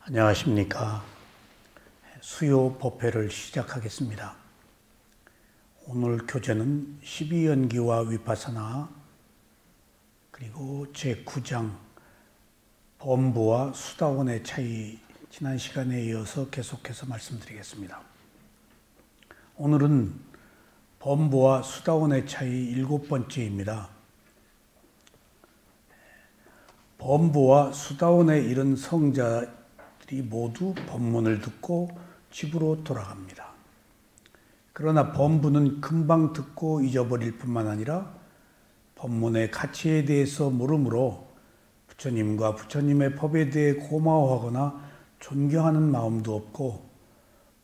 안녕하십니까. 수요 법회를 시작하겠습니다. 오늘 교재는 12연기와 위파사나 그리고 제9장 범부와 수다원의 차이, 지난 시간에 이어서 계속해서 말씀드리겠습니다. 오늘은 범부와 수다원의 차이 7번째입니다. 범부와 수다원에 이른 성자들이 모두 법문을 듣고 집으로 돌아갑니다. 그러나 범부는 금방 듣고 잊어버릴 뿐만 아니라 법문의 가치에 대해서 모르므로 부처님과 부처님의 법에 대해 고마워하거나 존경하는 마음도 없고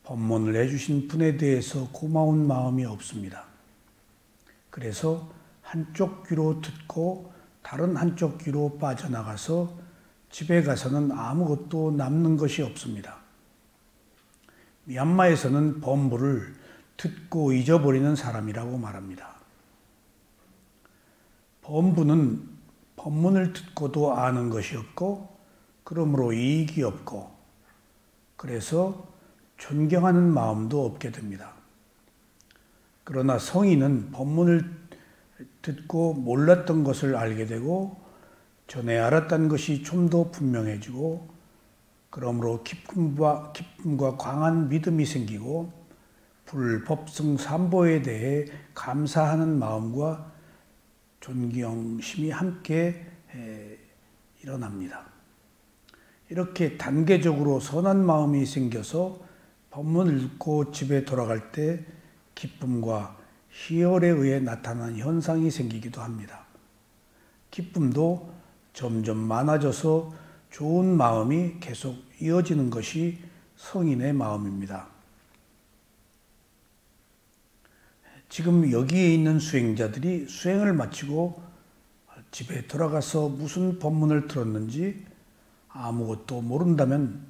법문을 해주신 분에 대해서 고마운 마음이 없습니다. 그래서 한쪽 귀로 듣고 다른 한쪽 귀로 빠져나가서 집에 가서는 아무것도 남는 것이 없습니다. 미얀마에서는 범부를 듣고 잊어버리는 사람이라고 말합니다. 범부는 법문을 듣고도 아는 것이 없고 그러므로 이익이 없고 그래서 존경하는 마음도 없게 됩니다. 그러나 성인은 법문을 듣고 몰랐던 것을 알게 되고 전에 알았던 것이 좀 더 분명해지고 그러므로 기쁨과 강한 믿음이 생기고 불법승 삼보에 대해 감사하는 마음과 존경심이 함께 일어납니다. 이렇게 단계적으로 선한 마음이 생겨서 법문을 듣고 집에 돌아갈 때 기쁨과 희열에 의해 나타나는 현상이 생기기도 합니다. 기쁨도 점점 많아져서 좋은 마음이 계속 이어지는 것이 성인의 마음입니다. 지금 여기에 있는 수행자들이 수행을 마치고 집에 돌아가서 무슨 법문을 들었는지 아무것도 모른다면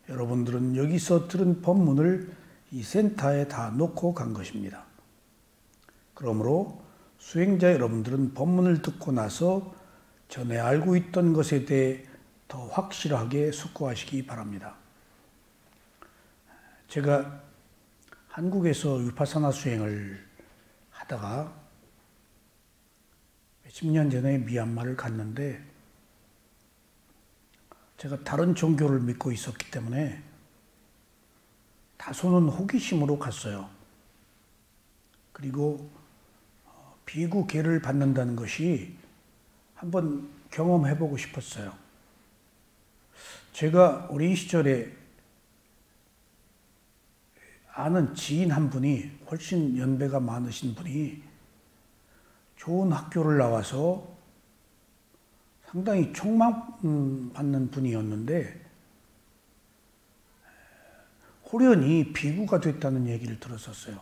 여러분들은 여기서 들은 법문을 이 센터에 다 놓고 간 것입니다. 그러므로 수행자 여러분들은 법문을 듣고 나서 전에 알고 있던 것에 대해 더 확실하게 숙고하시기 바랍니다. 제가 한국에서 위파사나 수행을 하다가 몇십 년 전에 미얀마를 갔는데 제가 다른 종교를 믿고 있었기 때문에 다소는 호기심으로 갔어요. 그리고 비구계를 받는다는 것이 한번 경험해보고 싶었어요. 제가 어린 시절에 아는 지인 한 분이, 훨씬 연배가 많으신 분이 좋은 학교를 나와서 상당히 촉망받는 분이었는데 호련히 비구가 됐다는 얘기를 들었었어요.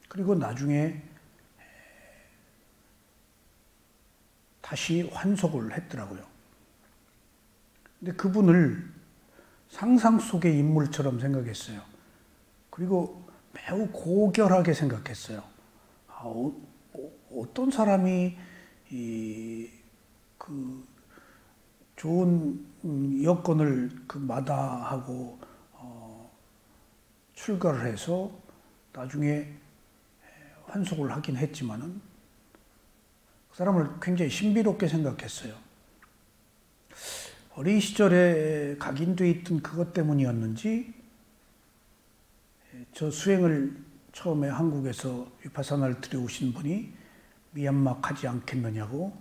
그리고 나중에 다시 환속을 했더라고요. 근데 그분을 상상 속의 인물처럼 생각했어요. 그리고 매우 고결하게 생각했어요. 어떤 사람이 그 좋은 여건을 마다하고 출가를 해서 나중에 환속을 하긴 했지만은 그 사람을 굉장히 신비롭게 생각했어요. 어린 시절에 각인되어 있던 그것 때문이었는지 저 수행을 처음에 한국에서 위파사나를 들여오신 분이 미얀마 가지 않겠느냐고.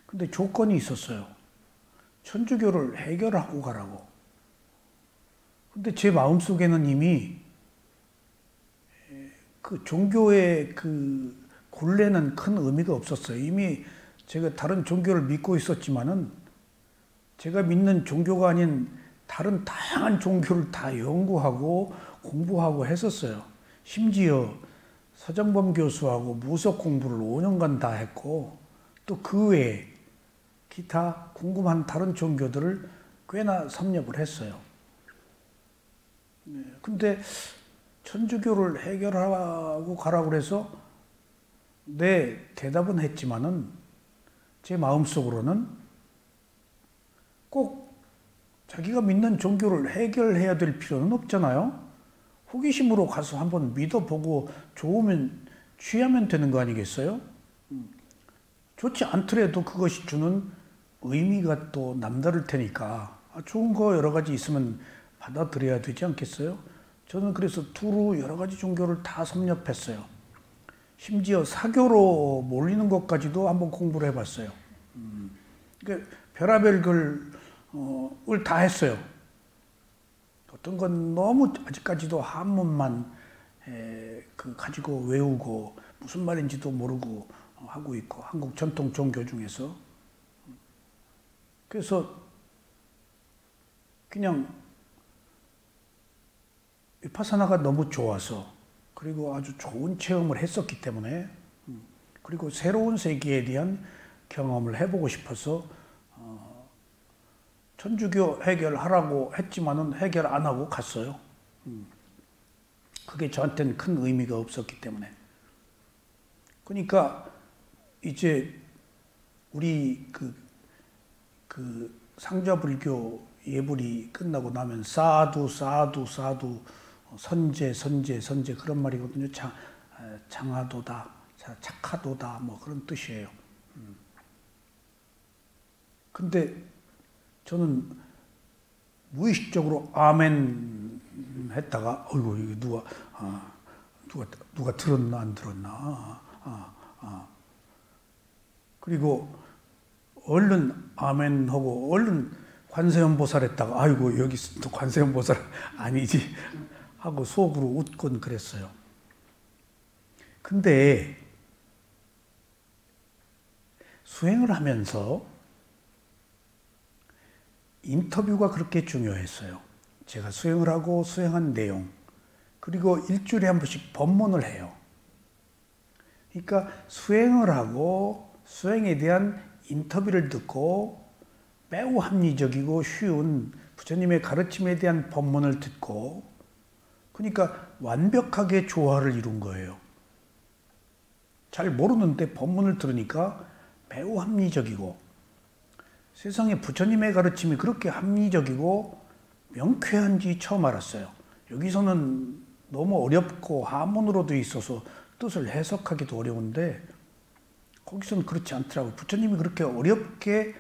근데 조건이 있었어요. 천주교를 해결하고 가라고. 근데 제 마음속에는 이미 그 종교의 그 본래는 큰 의미가 없었어요. 이미 제가 다른 종교를 믿고 있었지만은 제가 믿는 종교가 아닌 다른 다양한 종교를 다 연구하고 공부하고 했었어요. 심지어 서정범 교수하고 무속 공부를 5년간 다 했고 또 그 외에 기타 궁금한 다른 종교들을 꽤나 섭렵을 했어요. 근데 천주교를 해결하고 가라고 그래서 네, 대답은 했지만은 제 마음속으로는 꼭 자기가 믿는 종교를 해결해야 될 필요는 없잖아요. 호기심으로 가서 한번 믿어보고 좋으면 취하면 되는 거 아니겠어요? 좋지 않더라도 그것이 주는 의미가 또 남다를 테니까 좋은 거 여러 가지 있으면 받아들여야 되지 않겠어요? 저는 그래서 두루 여러 가지 종교를 다 섭렵했어요. 심지어 사교로 몰리는 것까지도 한번 공부를 해봤어요. 그러니까 별의별 걸 다 했어요. 어떤 건 너무 아직까지도 한문만 가지고 외우고 무슨 말인지도 모르고 하고 있고 한국 전통 종교 중에서 그래서 그냥 위파사나가 너무 좋아서 그리고 아주 좋은 체험을 했었기 때문에 그리고 새로운 세계에 대한 경험을 해보고 싶어서 천주교 해결하라고 했지만은 해결 안 하고 갔어요. 그게 저한테는 큰 의미가 없었기 때문에. 그러니까 이제 우리 그 상좌불교 예불이 끝나고 나면 사두 선제 그런 말이거든요. 장하도다, 착하도다 뭐 그런 뜻이에요. 근데 저는 무의식적으로 아멘 했다가 어이구 이거 누가 들었나 안 들었나 그리고 얼른 아멘 하고 얼른 관세음보살 했다가 아이고 여기 또 관세음보살 아니지 하고 속으로 웃곤 그랬어요. 근데 수행을 하면서 인터뷰가 그렇게 중요했어요. 제가 수행을 하고 수행한 내용 그리고 일주일에 한 번씩 법문을 해요. 그러니까 수행을 하고 수행에 대한 인터뷰를 듣고 매우 합리적이고 쉬운 부처님의 가르침에 대한 법문을 듣고 그러니까 완벽하게 조화를 이룬 거예요. 잘 모르는데 법문을 들으니까 매우 합리적이고 세상에 부처님의 가르침이 그렇게 합리적이고 명쾌한지 처음 알았어요. 여기서는 너무 어렵고 한문으로 되어 있어서 뜻을 해석하기도 어려운데 거기서는 그렇지 않더라고요. 부처님이 그렇게 어렵게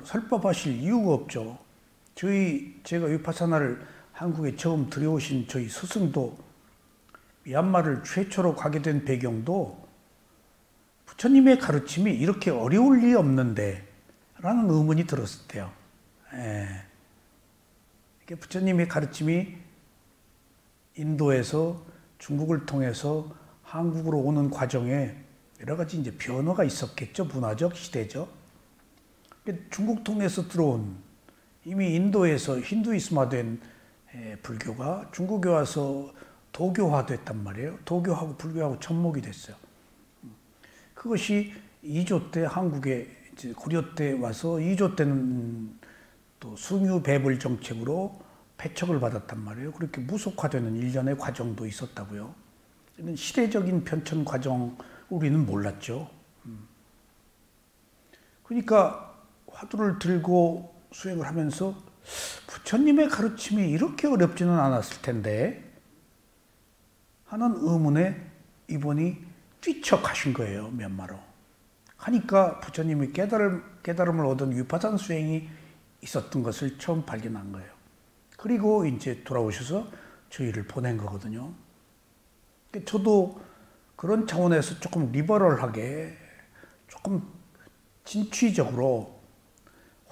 설법하실 이유가 없죠. 제가 위파사나를 한국에 처음 들여오신 저희 스승도 미얀마를 최초로 가게 된 배경도 부처님의 가르침이 이렇게 어려울 리 없는데 라는 의문이 들었을 때요. 부처님의 가르침이 인도에서 중국을 통해서 한국으로 오는 과정에 여러 가지 이제 변화가 있었겠죠. 문화적, 시대적. 중국 통해서 들어온 이미 인도에서 힌두이스화된 불교가 중국에 와서 도교화됐단 말이에요. 도교하고 불교하고 접목이 됐어요. 그것이 2조 때 한국에 이제 고려 때 와서 2조 때는 또 숭유배불 정책으로 배척을 받았단 말이에요. 그렇게 무속화되는 일련의 과정도 있었다고요. 이런 시대적인 편천 과정 우리는 몰랐죠. 그러니까 화두를 들고 수행을 하면서 부처님의 가르침이 이렇게 어렵지는 않았을 텐데 하는 의문에 이분이 뛰쳐가신 거예요. 미얀마로. 하니까 부처님이 깨달음을 얻은 위파산 수행이 있었던 것을 처음 발견한 거예요. 그리고 이제 돌아오셔서 저희를 보낸 거거든요. 저도 그런 차원에서 조금 리버럴하게 조금 진취적으로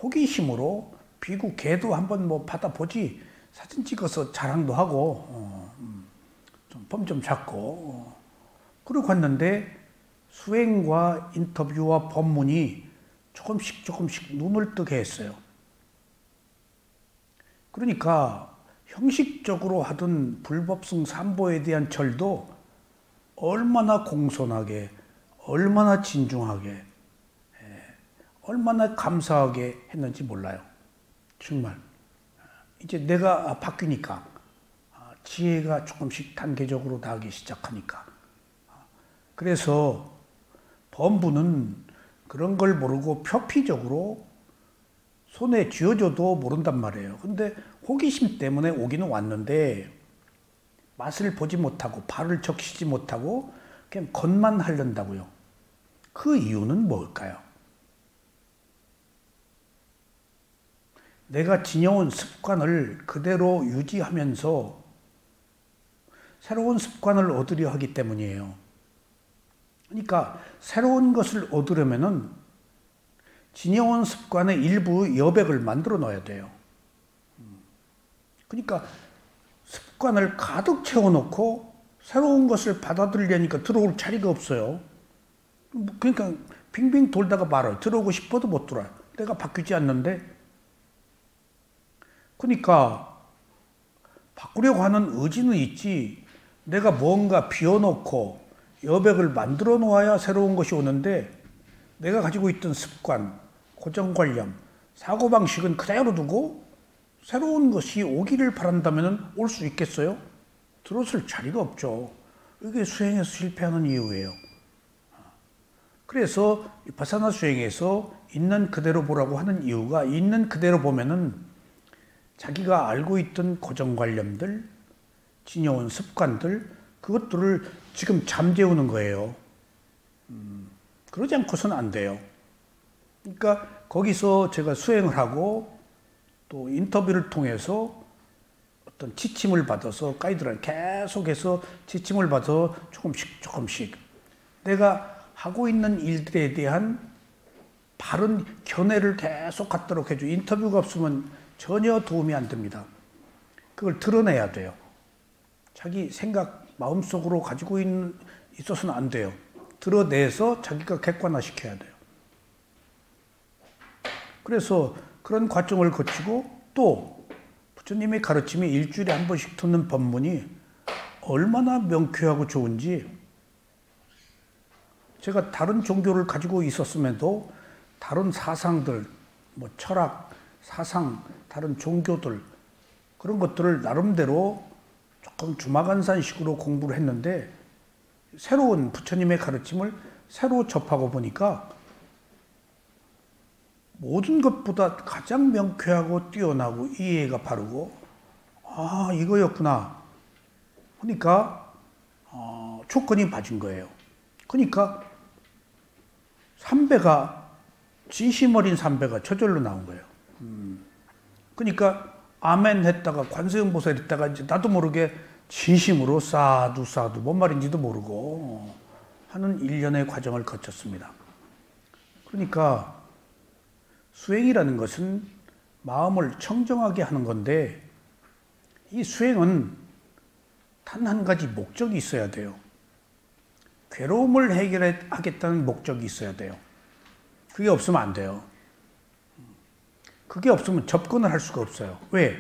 호기심으로 비구 개도 한번 뭐 받아보지 사진 찍어서 자랑도 하고 좀 폼 좀 잡고 그러고 갔는데 수행과 인터뷰와 법문이 조금씩 눈을 뜨게 했어요. 그러니까 형식적으로 하던 불법승 삼보에 대한 절도 얼마나 공손하게, 얼마나 진중하게, 얼마나 감사하게 했는지 몰라요. 정말. 이제 내가 바뀌니까, 지혜가 조금씩 단계적으로 나가기 시작하니까. 그래서 범부는 그런 걸 모르고 표피적으로 손에 쥐어줘도 모른단 말이에요. 근데 호기심 때문에 오기는 왔는데 맛을 보지 못하고 발을 적시지 못하고 그냥 겉만 하려다고요. 그 이유는 뭘까요? 내가 지녀온 습관을 그대로 유지하면서 새로운 습관을 얻으려 하기 때문이에요. 그러니까 새로운 것을 얻으려면은 지녀온 습관의 일부 여백을 만들어 넣어야 돼요. 그러니까 습관을 가득 채워놓고 새로운 것을 받아들이려니까 들어올 자리가 없어요. 그러니까 빙빙 돌다가 말아요. 들어오고 싶어도 못 들어와요. 내가 바뀌지 않는데. 그러니까 바꾸려고 하는 의지는 있지, 내가 뭔가 비워놓고 여백을 만들어 놓아야 새로운 것이 오는데 내가 가지고 있던 습관, 고정관념, 사고방식은 그대로 두고 새로운 것이 오기를 바란다면 올 수 있겠어요? 들어설 자리가 없죠. 이게 수행에서 실패하는 이유예요. 그래서 바사나 수행에서 있는 그대로 보라고 하는 이유가, 있는 그대로 보면은 자기가 알고 있던 고정관념들, 지녀온 습관들, 그것들을 지금 잠재우는 거예요. 그러지 않고서는 안 돼요. 그러니까 거기서 제가 수행을 하고 또 인터뷰를 통해서 어떤 지침을 받아서, 가이드라인 계속해서 지침을 받아서 조금씩 내가 하고 있는 일들에 대한 바른 견해를 계속 갖도록 해줘. 인터뷰가 없으면 전혀 도움이 안 됩니다. 그걸 드러내야 돼요. 자기 생각, 마음속으로 가지고 있어서는 안 돼요. 드러내서 자기가 객관화시켜야 돼요. 그래서 그런 과정을 거치고 또 부처님의 가르침이 일주일에 한 번씩 듣는 법문이 얼마나 명쾌하고 좋은지, 제가 다른 종교를 가지고 있었음에도 다른 사상들, 뭐 철학, 사상, 다른 종교들, 그런 것들을 나름대로 조금 주마간산식으로 공부를 했는데 새로운 부처님의 가르침을 새로 접하고 보니까 모든 것보다 가장 명쾌하고 뛰어나고 이해가 바르고, 아, 이거였구나. 그러니까 조건이 맞은 거예요. 그러니까 삼배가, 진심 어린 삼배가 저절로 나온 거예요. 그러니까 아멘 했다가 관세음보살 했다가 이제 나도 모르게 진심으로 사두 뭔 말인지도 모르고 하는 일련의 과정을 거쳤습니다. 그러니까 수행이라는 것은 마음을 청정하게 하는 건데, 이 수행은 단 한 가지 목적이 있어야 돼요. 괴로움을 해결하겠다는 목적이 있어야 돼요. 그게 없으면 안 돼요. 그게 없으면 접근을 할 수가 없어요. 왜?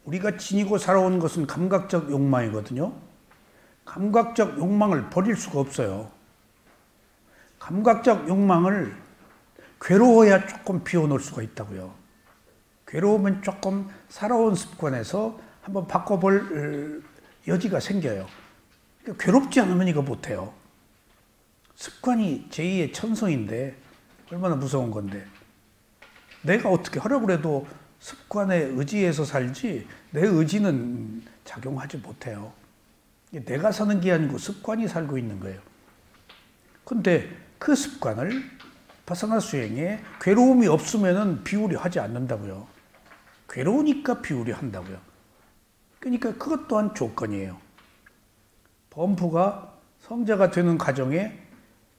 우리가 지니고 살아온 것은 감각적 욕망이거든요. 감각적 욕망을 버릴 수가 없어요. 감각적 욕망을 괴로워야 조금 비워놓을 수가 있다고요. 괴로우면 조금 살아온 습관에서 한번 바꿔볼 여지가 생겨요. 그러니까 괴롭지 않으면 이거 못해요. 습관이 제2의 천성인데 얼마나 무서운 건데. 내가 어떻게 하려고 해도 습관에 의지해서 살지 내 의지는 작용하지 못해요. 내가 사는 게 아니고 습관이 살고 있는 거예요. 근데 그 습관을 바사나 수행에 괴로움이 없으면 비우려 하지 않는다고요. 괴로우니까 비우려 한다고요. 그러니까 그것 또한 조건이에요. 범부가 성자가 되는 과정에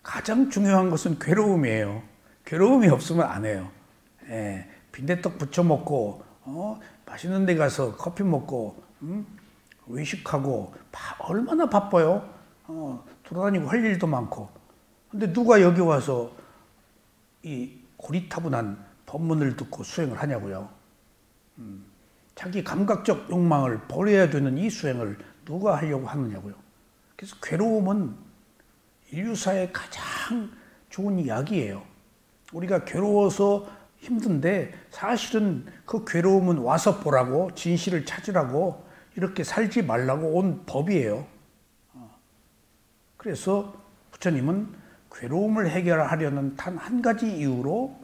가장 중요한 것은 괴로움이에요. 괴로움이 없으면 안 해요. 예, 빈대떡 부쳐 먹고, 맛있는 데 가서 커피 먹고, 외식하고, 얼마나 바빠요. 돌아다니고 할 일도 많고. 근데 누가 여기 와서 이 고리타분한 법문을 듣고 수행을 하냐고요. 자기 감각적 욕망을 버려야 되는 이 수행을 누가 하려고 하느냐고요. 그래서 괴로움은 인류사의 가장 좋은 약이에요. 우리가 괴로워서 힘든데 사실은 그 괴로움은 와서 보라고, 진실을 찾으라고, 이렇게 살지 말라고 온 법이에요. 그래서 부처님은 괴로움을 해결하려는 단 한 가지 이유로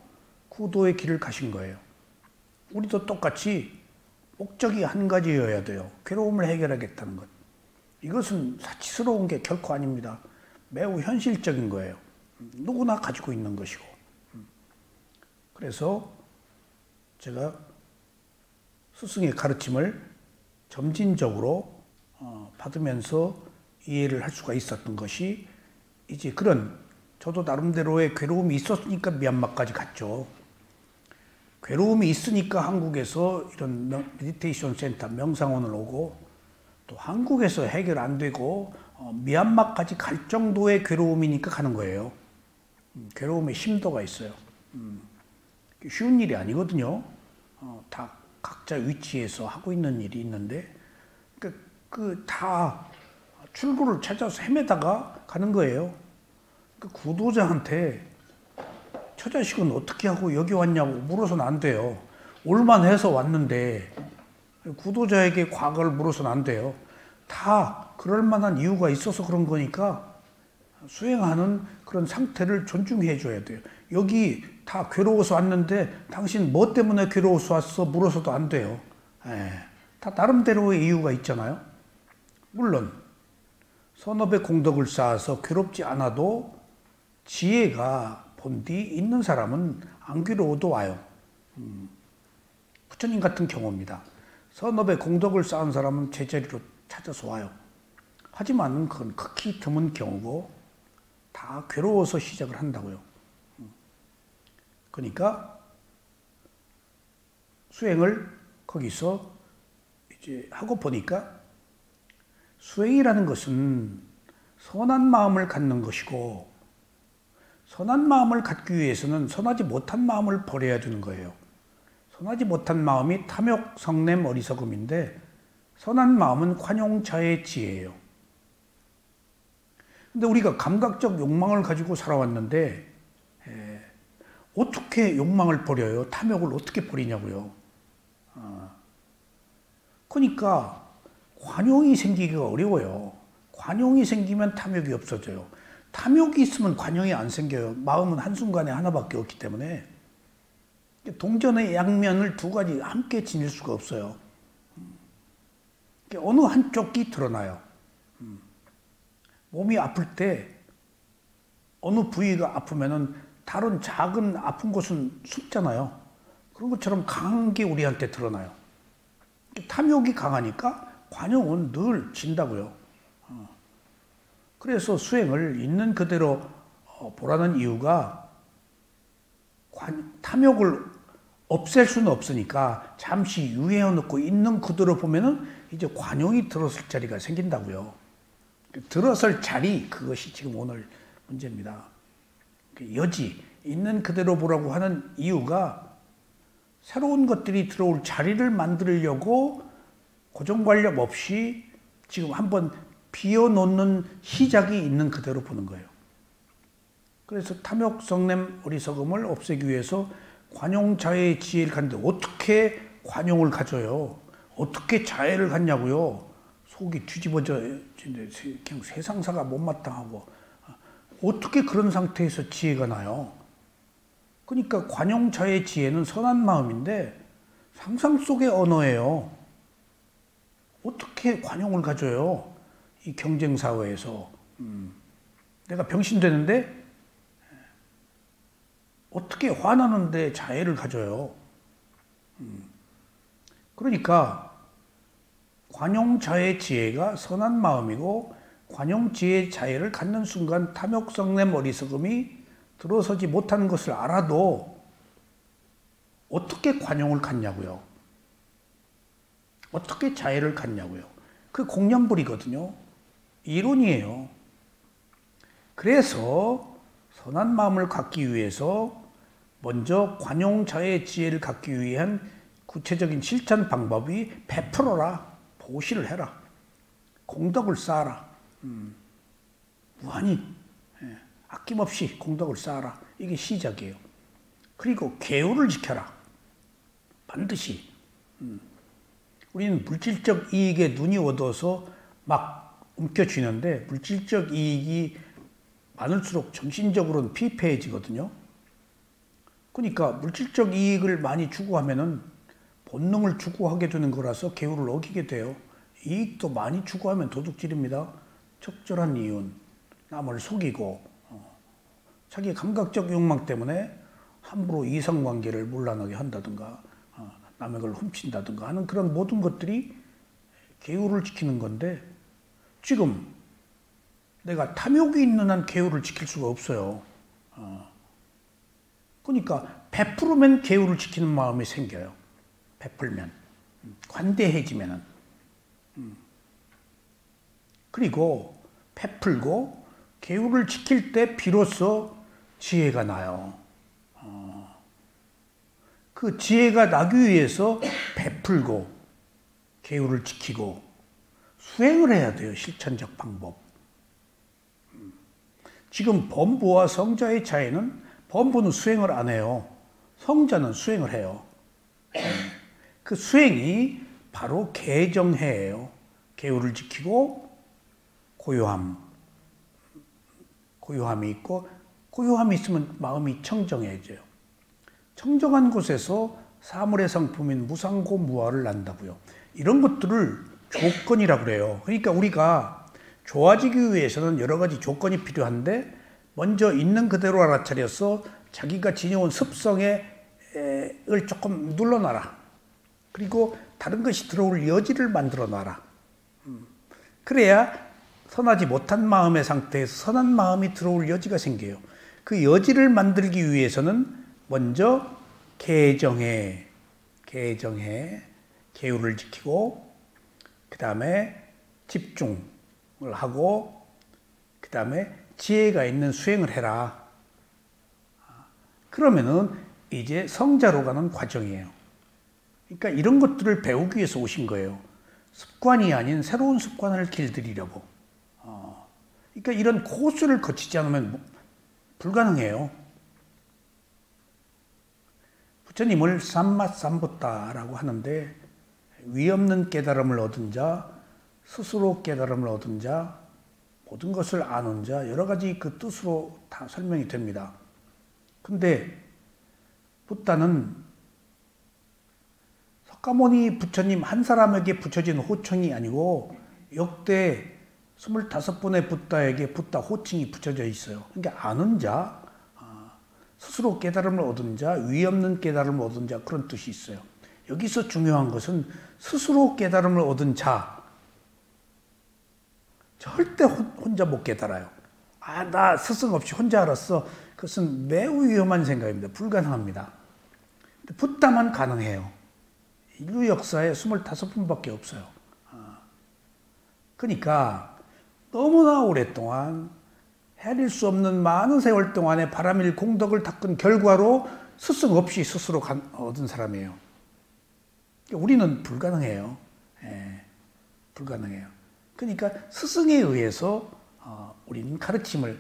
구도의 길을 가신 거예요. 우리도 똑같이 목적이 한 가지여야 돼요. 괴로움을 해결하겠다는 것. 이것은 사치스러운 게 결코 아닙니다. 매우 현실적인 거예요. 누구나 가지고 있는 것이고. 그래서 제가 스승의 가르침을 점진적으로 받으면서 이해를 할 수가 있었던 것이 이제 그런 저도 나름대로의 괴로움이 있었으니까 미얀마까지 갔죠. 괴로움이 있으니까 한국에서 이런 메디테이션 센터, 명상원을 오고 또 한국에서 해결 안 되고 미얀마까지 갈 정도의 괴로움이니까 가는 거예요. 괴로움의 심도가 있어요. 쉬운 일이 아니거든요. 다 각자 위치에서 하고 있는 일이 있는데 다 출구를 찾아서 헤매다가 가는 거예요. 그 구도자한테 저 자식은 어떻게 하고 여기 왔냐고 물어서는 안 돼요. 올만해서 왔는데 구도자에게 과거를 물어서는 안 돼요. 다 그럴 만한 이유가 있어서 그런 거니까 수행하는 그런 상태를 존중해 줘야 돼요. 여기 다 괴로워서 왔는데 당신 뭐 때문에 괴로워서 왔어? 물어서도 안 돼요. 다 나름대로의 이유가 있잖아요. 물론 서너 배 공덕을 쌓아서 괴롭지 않아도 지혜가 본디 있는 사람은 안 괴로워도 와요. 부처님 같은 경우입니다. 서너 배 공덕을 쌓은 사람은 제자리로 찾아서 와요. 하지만 그건 극히 드문 경우고 다 괴로워서 시작을 한다고요. 그러니까 수행을 거기서 이제 하고 보니까 수행이라는 것은 선한 마음을 갖는 것이고 선한 마음을 갖기 위해서는 선하지 못한 마음을 버려야 되는 거예요. 선하지 못한 마음이 탐욕, 성냄, 어리석음인데 선한 마음은 관용차의 지혜예요. 근데 우리가 감각적 욕망을 가지고 살아왔는데 어떻게 욕망을 버려요? 탐욕을 어떻게 버리냐고요. 그러니까 관용이 생기기가 어려워요. 관용이 생기면 탐욕이 없어져요. 탐욕이 있으면 관용이 안 생겨요. 마음은 한순간에 하나밖에 없기 때문에 동전의 양면을 두 가지 함께 지닐 수가 없어요. 어느 한쪽이 드러나요. 몸이 아플 때 어느 부위가 아프면은 다른 작은 아픈 곳은 숨잖아요. 그런 것처럼 강한 게 우리한테 드러나요. 탐욕이 강하니까 관용은 늘 진다고요. 그래서 수행을 있는 그대로 보라는 이유가 탐욕을 없앨 수는 없으니까 잠시 유예해 놓고 있는 그대로 보면은 이제 관용이 들어설 자리가 생긴다고요. 들어설 자리, 그것이 지금 오늘 문제입니다. 여지, 있는 그대로 보라고 하는 이유가 새로운 것들이 들어올 자리를 만들려고 고정관념 없이 지금 한번 비워놓는 시작이 있는 그대로 보는 거예요. 그래서 탐욕, 성냄, 어리석음을 없애기 위해서 관용자의 지혜를 갖는데 어떻게 관용을 가져요? 어떻게 자애를 갖냐고요? 속이 뒤집어져 그냥 세상사가 못마땅하고 어떻게 그런 상태에서 지혜가 나요? 그러니까 관용자의 지혜는 선한 마음인데 상상 속의 언어예요. 어떻게 관용을 가져요? 이 경쟁 사회에서 내가 병신되는데 어떻게 화나는데 자애를 가져요? 그러니까 관용자의 지혜가 선한 마음이고 관용지혜의 자애를 갖는 순간 탐욕, 성냄, 어리석음이 들어서지 못하는 것을 알아도 어떻게 관용을 갖냐고요? 어떻게 자애를 갖냐고요? 그 공량불이거든요. 이론이에요. 그래서 선한 마음을 갖기 위해서 먼저 관용자의 지혜를 갖기 위한 구체적인 실천 방법이 베풀어라, 보시를 해라, 공덕을 쌓아라, 무한히 아낌없이 공덕을 쌓아라. 이게 시작이에요. 그리고 계율을 지켜라. 반드시. 우리는 물질적 이익에 눈이 어두워서 막 움켜쥐는데 물질적 이익이 많을수록 정신적으로는 피폐해지거든요. 그러니까 물질적 이익을 많이 추구하면은 본능을 추구하게 되는 거라서 계율을 어기게 돼요. 이익도 많이 추구하면 도둑질입니다. 적절한 이윤, 남을 속이고 자기 감각적 욕망 때문에 함부로 이성관계를 문란하게 한다든가 남의 걸 훔친다든가 하는 그런 모든 것들이 계율을 지키는 건데 지금 내가 탐욕이 있는 한 계율을 지킬 수가 없어요. 그러니까 베풀으면 계율을 지키는 마음이 생겨요. 베풀면 관대해지면은 그리고 베풀고 계율을 지킬 때 비로소 지혜가 나요. 그 지혜가 나기 위해서 베풀고 계율을 지키고 수행을 해야 돼요. 실천적 방법. 지금 범부와 성자의 차이는 범부는 수행을 안 해요. 성자는 수행을 해요. 그 수행이 바로 개정해예요. 계율을 지키고 고요함이 있고 고요함이 있으면 마음이 청정해져요. 청정한 곳에서 사물의 성품인 무상고무화를 난다고요. 이런 것들을 조건이라고 그래요. 그러니까 우리가 좋아지기 위해서는 여러 가지 조건이 필요한데 먼저 있는 그대로 알아차려서 자기가 지녀온 습성을 조금 눌러놔라. 그리고 다른 것이 들어올 여지를 만들어 놔라. 그래야 선하지 못한 마음의 상태에서 선한 마음이 들어올 여지가 생겨요. 그 여지를 만들기 위해서는 먼저 개정해, 계율을 지키고 그 다음에 집중을 하고 그 다음에 지혜가 있는 수행을 해라. 그러면은 이제 성자로 가는 과정이에요. 그러니까 이런 것들을 배우기 위해서 오신 거예요. 습관이 아닌 새로운 습관을 길들이려고. 그러니까 이런 코스를 거치지 않으면 불가능해요. 부처님을 삼맛삼부타라고 하는데 위 없는 깨달음을 얻은 자, 스스로 깨달음을 얻은 자, 모든 것을 아는 자, 여러 가지 그 뜻으로 다 설명이 됩니다. 근데 붓다는 석가모니 부처님 한 사람에게 붙여진 호칭이 아니고 역대 25분의 붓다에게 붓다 호칭이 붙여져 있어요. 그러니까 아는 자, 스스로 깨달음을 얻은 자, 위 없는 깨달음을 얻은 자 그런 뜻이 있어요. 여기서 중요한 것은 스스로 깨달음을 얻은 자 절대 혼자 못 깨달아요. 나 스승 없이 혼자 알았어. 그것은 매우 위험한 생각입니다. 불가능합니다. 붓다만 가능해요. 인류 역사에 25분밖에 없어요. 그러니까 너무나 오랫동안 헤아릴 수 없는 많은 세월 동안에 바람일 공덕을 닦은 결과로 스승 없이 스스로 얻은 사람이에요. 우리는 불가능해요. 불가능해요. 그러니까 스승에 의해서 우리는 가르침을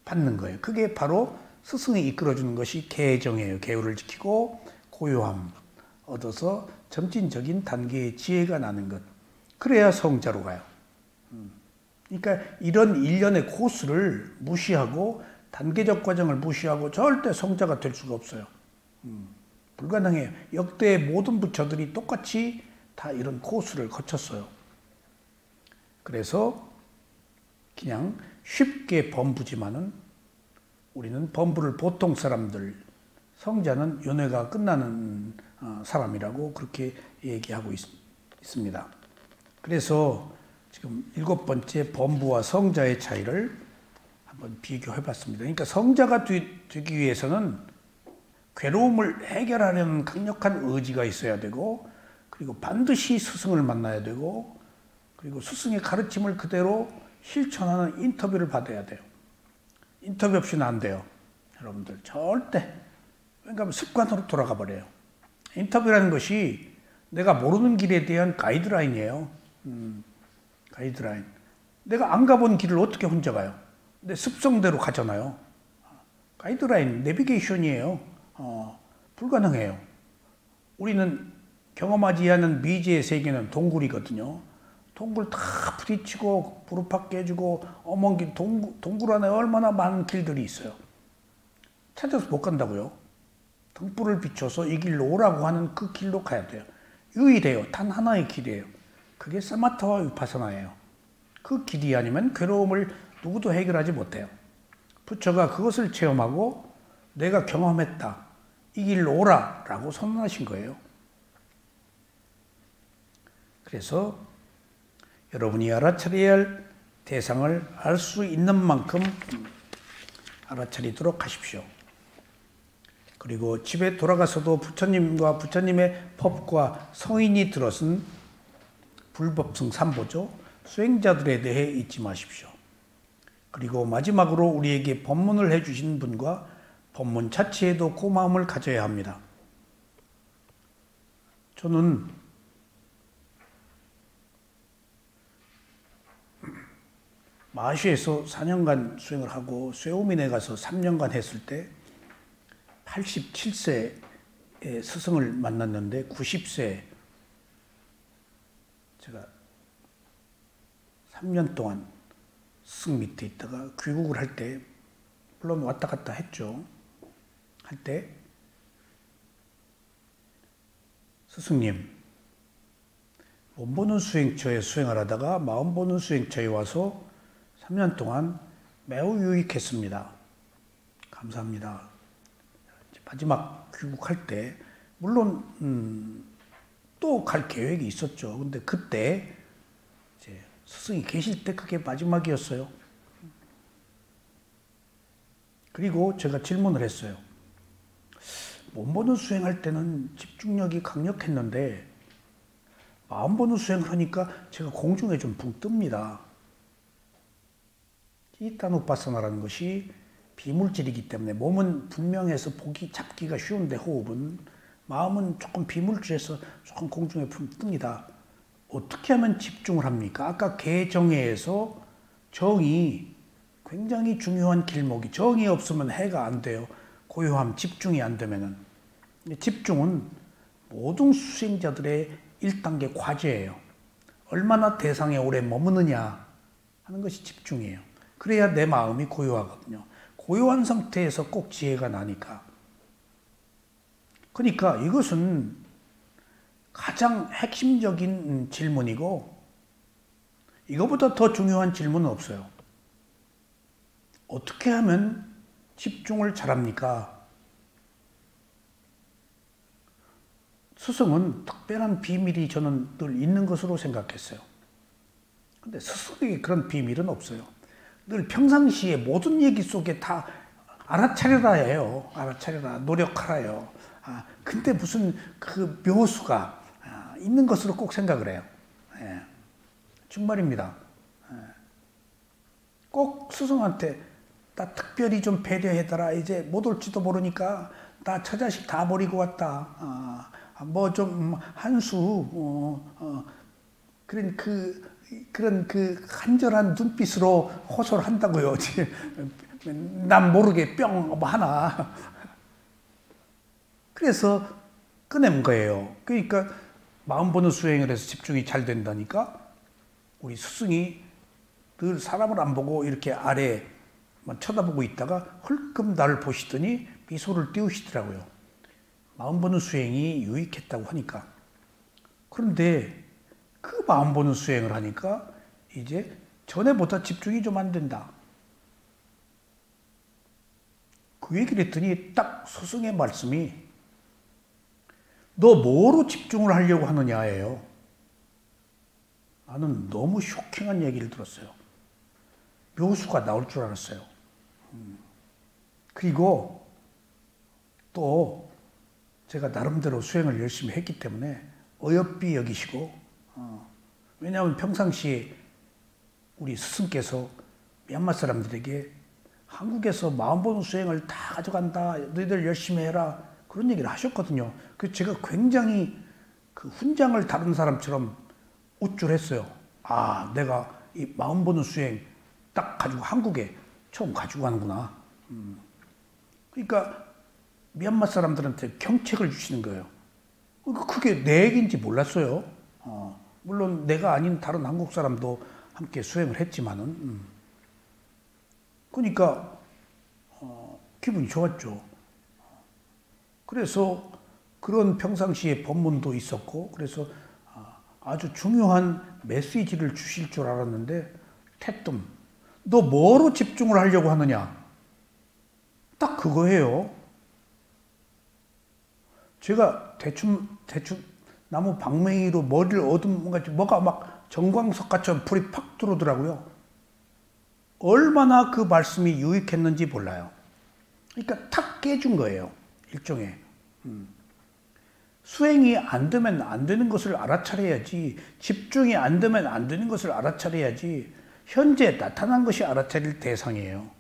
받는 거예요. 그게 바로 스승이 이끌어주는 것이 계정이에요. 계율을 지키고 고요함 얻어서 점진적인 단계의 지혜가 나는 것. 그래야 성자로 가요. 그러니까 이런 일련의 코스를 무시하고 단계적 과정을 무시하고 절대 성자가 될 수가 없어요. 불가능해요. 역대의 모든 부처들이 똑같이 다 이런 코스를 거쳤어요. 그래서 그냥 쉽게 범부지만은 우리는 범부를 보통 사람들, 성자는 연회가 끝나는 사람이라고 그렇게 얘기하고 있습니다. 그래서 지금 7번째 범부와 성자의 차이를 한번 비교해 봤습니다. 그러니까 성자가 되기 위해서는 괴로움을 해결하려는 강력한 의지가 있어야 되고 그리고 반드시 스승을 만나야 되고 그리고 스승의 가르침을 그대로 실천하는 인터뷰를 받아야 돼요. 인터뷰 없이는 안 돼요. 여러분들 절대. 그러니까 습관으로 돌아가 버려요. 인터뷰라는 것이 내가 모르는 길에 대한 가이드라인이에요. 가이드라인. 내가 안 가본 길을 어떻게 혼자 가요? 내 습성대로 가잖아요. 가이드라인, 내비게이션이에요. 불가능해요. 우리는 경험하지 않은 미지의 세계는 동굴이거든요. 동굴 다 부딪히고 부르팍 깨지고 어먼 길, 동굴 안에 얼마나 많은 길들이 있어요. 찾아서 못 간다고요. 등불을 비춰서 이 길로 오라고 하는 그 길로 가야 돼요. 유일해요. 단 하나의 길이에요. 그게 사마타와 위파사나예요. 그 길이 아니면 괴로움을 누구도 해결하지 못해요. 부처가 그것을 체험하고 내가 경험했다. 이 길로 오라라고 선언하신 거예요. 그래서 여러분이 알아차려야 할 대상을 알 수 있는 만큼 알아차리도록 하십시오. 그리고 집에 돌아가서도 부처님과 부처님의 법과 성인이 들어선 불법승 3보죠. 수행자들에 대해 잊지 마십시오. 그리고 마지막으로 우리에게 법문을 해주신 분과 법문 자체에도 고마움을 가져야 합니다. 저는 마하시에서 4년간 수행을 하고 쇠오민에 가서 3년간 했을 때 87세의 스승을 만났는데 90세 제가 3년 동안 스승 밑에 있다가 귀국을 할 때 물론 왔다 갔다 했죠. 할 때 스승님 몸 보는 수행처에 수행을 하다가 마음 보는 수행처에 와서 3년 동안 매우 유익했습니다. 감사합니다. 마지막 귀국할 때 물론 또 갈 계획이 있었죠. 근데 그때 이제 스승이 계실 때 그게 마지막이었어요. 그리고 제가 질문을 했어요. 몸 보는 수행할 때는 집중력이 강력했는데 마음 보는 수행을 하니까 제가 공중에 좀 붕 뜹니다. 치타누파사나라는 것이 비물질이기 때문에 몸은 분명해서 잡기가 쉬운데 호흡은 마음은 조금 비물질해서 조금 공중에 붕 뜹니다. 어떻게 하면 집중을 합니까? 아까 개정해에서 정이 굉장히 중요한 길목이 정이 없으면 해가 안 돼요. 고요함, 집중이 안 되면은. 집중은 모든 수행자들의 1단계 과제예요. 얼마나 대상에 오래 머무느냐 하는 것이 집중이에요. 그래야 내 마음이 고요하거든요. 고요한 상태에서 꼭 지혜가 나니까. 그러니까 이것은 가장 핵심적인 질문이고 이거보다 더 중요한 질문은 없어요. 어떻게 하면 집중을 잘합니까? 스승은 특별한 비밀이 저는 늘 있는 것으로 생각했어요. 근데 스승에게 그런 비밀은 없어요. 늘 평상시에 모든 얘기 속에 다 알아차려라 해요. 알아차려라, 노력하라요. 근데 무슨 그 묘수가 있는 것으로 꼭 생각을 해요. 예. 정말입니다. 예. 꼭 스승한테 나 특별히 좀 배려해달라. 이제 못 올지도 모르니까 나 처자식 다 버리고 왔다. 뭐 좀 한수 그런 그 간절한 눈빛으로 호소를 한다고요. 난 모르게 뿅 뭐 하나. 그래서 꺼낸 거예요. 그러니까 마음 보는 수행을 해서 집중이 잘 된다니까 우리 스승이 늘 사람을 안 보고 이렇게 아래만 쳐다보고 있다가 헐끔 나를 보시더니 미소를 띄우시더라고요. 마음 보는 수행이 유익했다고 하니까. 그런데 그 마음 보는 수행을 하니까 이제 전에보다 집중이 좀 안 된다. 그 얘기를 했더니 딱 스승의 말씀이 너 뭐로 집중을 하려고 하느냐예요. 나는 너무 쇼킹한 얘기를 들었어요. 묘수가 나올 줄 알았어요. 그리고 또 제가 나름대로 수행을 열심히 했기 때문에 어여삐 여기시고 왜냐하면 평상시에 우리 스승께서 미얀마 사람들에게 한국에서 마음 보는 수행을 다 가져간다. 너희들 열심히 해라. 그런 얘기를 하셨거든요. 그래서 제가 굉장히 그 훈장을 다룬 사람처럼 우쭐했어요. 내가 이 마음 보는 수행 딱 가지고 한국에 처음 가지고 가는구나. 그러니까 미얀마 사람들한테 경책을 주시는 거예요. 그게 내 얘기인지 몰랐어요. 물론 내가 아닌 다른 한국 사람도 함께 수행을 했지만은. 그러니까 기분이 좋았죠. 그래서 그런 평상시에 법문도 있었고, 그래서 아주 중요한 메시지를 주실 줄 알았는데, 태뜸, 너 뭐로 집중을 하려고 하느냐? 딱 그거예요. 제가 대충 나무 방망이로 머리를 뭐가 막 정광석같이 불이 팍 들어오더라고요. 얼마나 그 말씀이 유익했는지 몰라요. 그러니까 탁 깨준 거예요. 일종의. 수행이 안 되면 안 되는 것을 알아차려야지, 집중이 안 되면 안 되는 것을 알아차려야지, 현재 나타난 것이 알아차릴 대상이에요.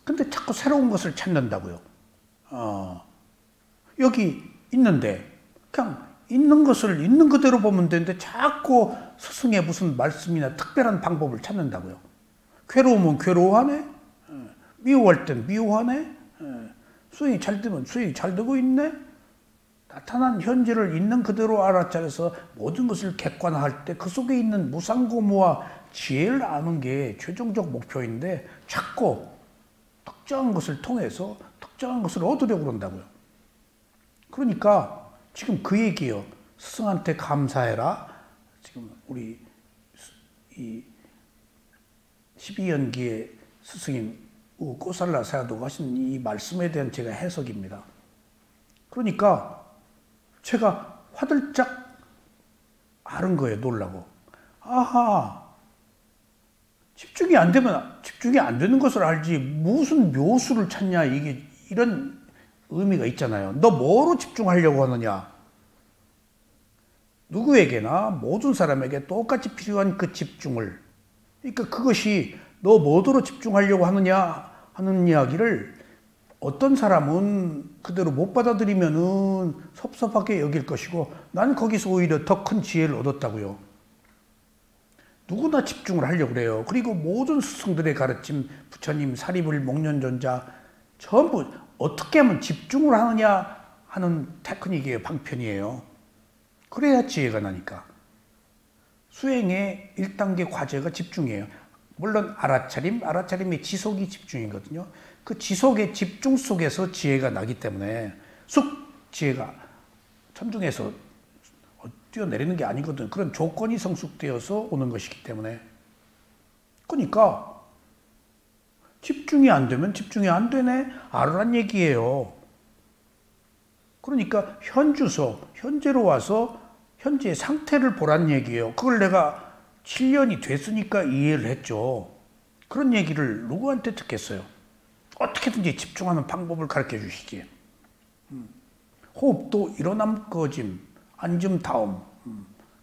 근데 자꾸 새로운 것을 찾는다고요. 여기 있는데 그냥 있는 것을 있는 그대로 보면 되는데 자꾸 스승의 무슨 말씀이나 특별한 방법을 찾는다고요. 괴로우면 괴로워하네, 미워할 땐 미워하네, 수행이 잘 되면 수행이 잘 되고 있네. 나타난 현재를 있는 그대로 알아차려서 모든 것을 객관화할 때 그 속에 있는 무상고무와 지혜를 아는 게 최종적 목표인데 자꾸 특정한 것을 통해서 특정한 것을 얻으려고 그런다고요. 그러니까 지금 그 얘기예요. 스승한테 감사해라. 지금 우리 이 12연기의 스승인 꼬살라 사야도가 하신 이 말씀에 대한 제가 해석입니다. 그러니까 제가 화들짝 아는 거예요. 놀라고. 아하, 집중이 안 되는 것을 알지 무슨 묘수를 찾냐, 이게 이런 의미가 있잖아요. 너 뭐로 집중하려고 하느냐? 누구에게나 모든 사람에게 똑같이 필요한 그 집중을, 그러니까 그것이 너 뭐로 집중하려고 하느냐 하는 이야기를 어떤 사람은 그대로 못 받아들이면은 섭섭하게 여길 것이고, 난 거기서 오히려 더 큰 지혜를 얻었다고요. 누구나 집중을 하려고 그래요. 그리고 모든 스승들의 가르침, 부처님, 사리불, 목련존자 전부 어떻게 하면 집중을 하느냐 하는 테크닉이에요. 방편이에요. 그래야 지혜가 나니까. 수행의 1단계 과제가 집중이에요. 물론 알아차림의 지속이 집중이거든요. 그 지속의 집중 속에서 지혜가 나기 때문에 쑥 지혜가 천중에서 뛰어내리는 게 아니거든. 그런 조건이 성숙되어서 오는 것이기 때문에. 그러니까 집중이 안 되면 집중이 안 되네, 알으란 얘기예요. 그러니까 현재로 와서 현재의 상태를 보란 얘기예요. 그걸 내가 7년이 됐으니까 이해를 했죠. 그런 얘기를 누구한테 듣겠어요? 어떻게든지 집중하는 방법을 가르쳐 주시지. 호흡도 일어남 꺼짐, 앉음 다음,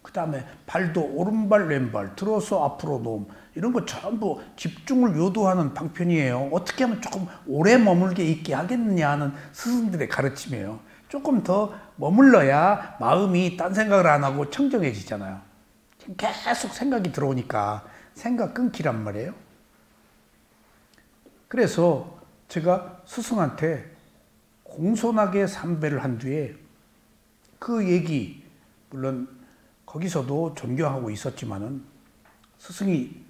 그 다음에 발도 오른발 왼발 들어서 앞으로 놓음, 이런 거 전부 집중을 요도하는 방편이에요. 어떻게 하면 조금 오래 머물게 있게 하겠느냐 하는 스승들의 가르침이에요. 조금 더 머물러야 마음이 딴 생각을 안 하고 청정해지잖아요. 계속 생각이 들어오니까 생각 끊기란 말이에요. 그래서 제가 스승한테 공손하게 삼배를 한 뒤에 그 얘기, 물론 거기서도 존경하고 있었지만은, 스승이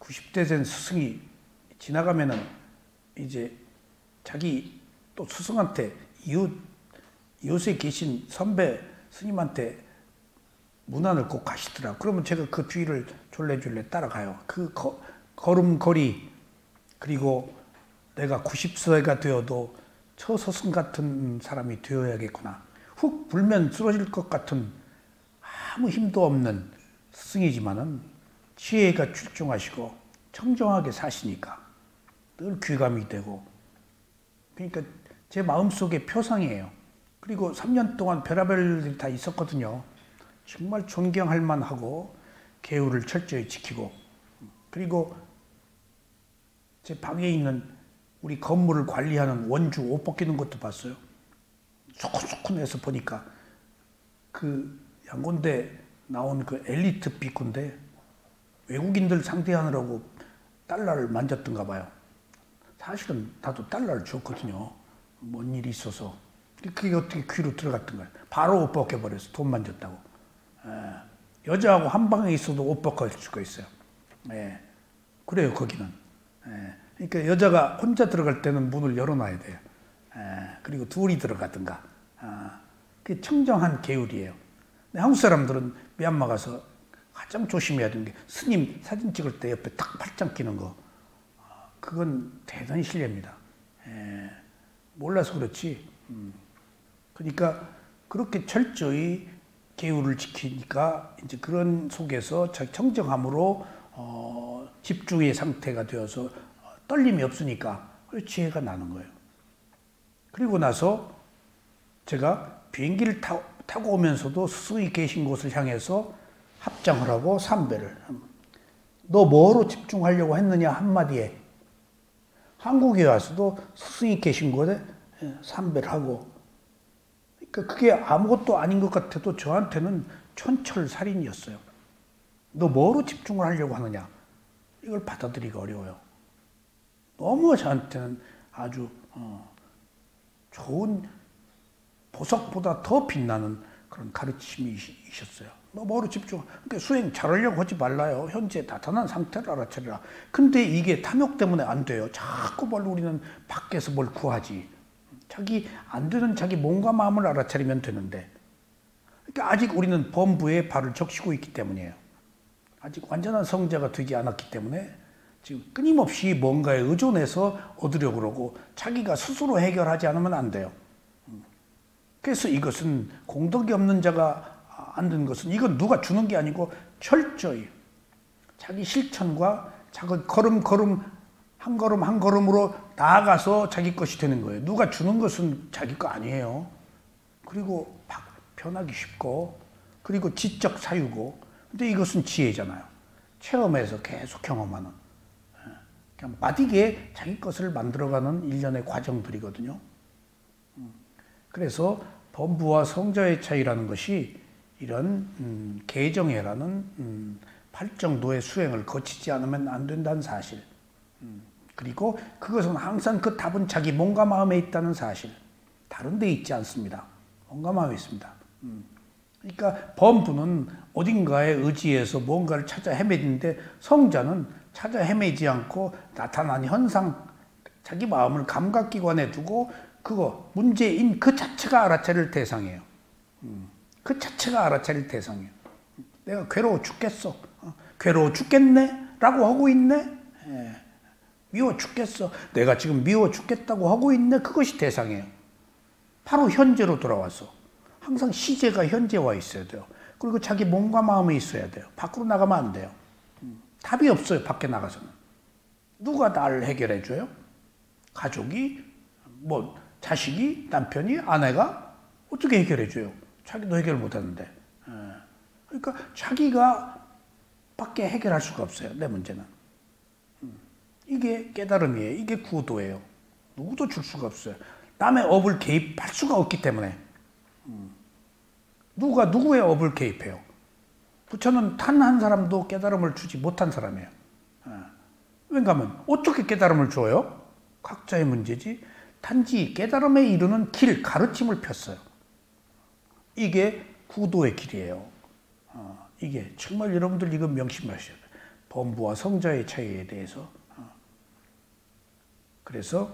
90대 된 스승이 지나가면은 이제 자기 또 스승한테 이웃에 계신 선배 스님한테 문안을 꼭 가시더라. 그러면 제가 그 뒤를 졸래졸래 따라가요. 그 걸음걸이, 그리고 내가 90세가 되어도 저 스승 같은 사람이 되어야겠구나. 훅 불면 쓰러질 것 같은 아무 힘도 없는 스승이지만은 지혜가 출중하시고 청정하게 사시니까 늘 귀감이 되고, 그러니까 제 마음속에 표상이에요. 그리고 3년 동안 별의별 일이 다 있었거든요. 정말 존경할 만하고 계율을 철저히 지키고, 그리고 제 방에 있는 우리 건물을 관리하는 원주 옷 벗기는 것도 봤어요. 소곤소곤해서 보니까 그 양곤대 나온 그 엘리트 비구인데 외국인들 상대하느라고 달러를 만졌던가 봐요. 사실은 나도 달러를 줬거든요. 뭔 일이 있어서. 그게 어떻게 귀로 들어갔던 거예요. 바로 옷 벗겨버려서 돈 만졌다고. 여자하고 한 방에 있어도 옷 벗길 수가 있어요. 그래요, 거기는. 그러니까 여자가 혼자 들어갈 때는 문을 열어놔야 돼요. 그리고 둘이 들어가든가. 그게 청정한 계율이에요. 근데 한국 사람들은 미얀마 가서 가장 조심해야 되는 게 스님 사진 찍을 때 옆에 딱 팔짱 끼는 거. 그건 대단히 실례입니다. 몰라서 그렇지. 그러니까 그렇게 철저히 계율을 지키니까 이제 그런 속에서 청정함으로 집중의 상태가 되어서 떨림이 없으니까 지혜가 나는 거예요. 그리고 나서 제가 비행기를 타고 오면서도 스승이 계신 곳을 향해서 합장을 하고 삼배를. 너 뭐로 집중하려고 했느냐 한마디에 한국에 와서도 스승이 계신 곳에 삼배를 하고. 그러니까 그게 아무것도 아닌 것 같아도 저한테는 촌철살인이었어요. 너 뭐로 집중을 하려고 하느냐. 이걸 받아들이기가 어려워요. 너무 저한테는 아주 좋은 보석보다 더 빛나는 그런 가르침이셨어요. 너 뭐로 집중? 그러니까 수행 잘하려고 하지 말라요. 현재 나타난 상태를 알아차리라. 근데 이게 탐욕 때문에 안 돼요. 자꾸 우리는 밖에서 뭘 구하지. 자기 안 되는 자기 몸과 마음을 알아차리면 되는데. 그러니까 아직 우리는 범부에 발을 적시고 있기 때문이에요. 아직 완전한 성자가 되지 않았기 때문에 지금 끊임없이 뭔가에 의존해서 얻으려고 그러고 자기가 스스로 해결하지 않으면 안 돼요. 그래서 이것은 공덕이 없는 자가 안 된 것은 이건 누가 주는 게 아니고 철저히 자기 실천과 자기 걸음 한 걸음으로 나아가서 자기 것이 되는 거예요. 누가 주는 것은 자기 거 아니에요. 그리고 변하기 쉽고 그리고 지적 사유고 근데 이것은 지혜잖아요. 체험에서 계속 경험하는 그냥 마디게 자기 것을 만들어가는 일련의 과정들이거든요. 그래서 범부와 성자의 차이라는 것이 이런 개정해라는 팔정도의 수행을 거치지 않으면 안 된다는 사실. 그리고 그것은 항상 그 답은 자기 몸과 마음에 있다는 사실. 다른 데 있지 않습니다. 몸과 마음에 있습니다. 그러니까 범부는 어딘가에 의지해서 뭔가를 찾아 헤매는데 성자는 찾아 헤매지 않고 나타난 현상, 자기 마음을 감각기관에 두고 그거 문제인 그 자체가 알아차릴 대상이에요. 그 자체가 알아차릴 대상이에요. 내가 괴로워 죽겠어. 괴로워 죽겠네? 라고 하고 있네? 미워 죽겠어. 내가 지금 미워 죽겠다고 하고 있네? 그것이 대상이에요. 바로 현재로 돌아와서. 항상 시제가 현재 와 있어야 돼요. 그리고 자기 몸과 마음에 있어야 돼요. 밖으로 나가면 안 돼요. 답이 없어요. 밖에 나가서는. 누가 나를 해결해 줘요? 가족이? 자식이? 남편이? 아내가? 어떻게 해결해 줘요? 자기도 해결 못 하는데. 그러니까 자기가 밖에 해결할 수가 없어요. 내 문제는. 이게 깨달음이에요. 이게 구도예요. 누구도 줄 수가 없어요. 남의 업을 개입할 수가 없기 때문에. 누가 누구의 업을 개입해요? 부처는 단 한 사람도 깨달음을 주지 못한 사람이에요. 왜냐하면 어떻게 깨달음을 줘요? 각자의 문제지. 단지 깨달음에 이르는 길, 가르침을 폈어요. 이게 구도의 길이에요. 이게 정말 여러분들 이거 명심하셔야 돼요. 범부와 성자의 차이에 대해서. 그래서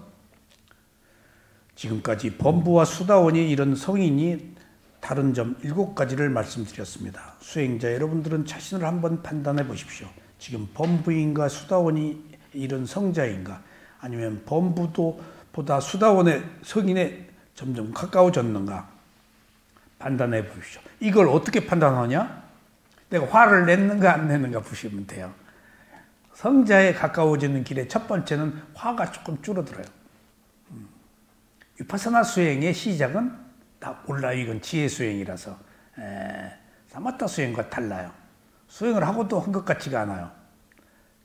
지금까지 범부와 수다원이 이런 성인이 다른 점 7가지를 말씀드렸습니다. 수행자 여러분들은 자신을 한번 판단해 보십시오. 지금 범부인가 수다원이 이런 성자인가 아니면 범부보다 수다원의 성인에 점점 가까워졌는가 판단해 보십시오. 이걸 어떻게 판단하냐? 내가 화를 냈는가 안 냈는가 보시면 돼요. 성자에 가까워지는 길의 첫 번째는 화가 조금 줄어들어요. 위파사나 수행의 시작은 나 몰라요. 이건 지혜 수행이라서 사마타 수행과 달라요. 수행을 하고도 한 것 같지가 않아요.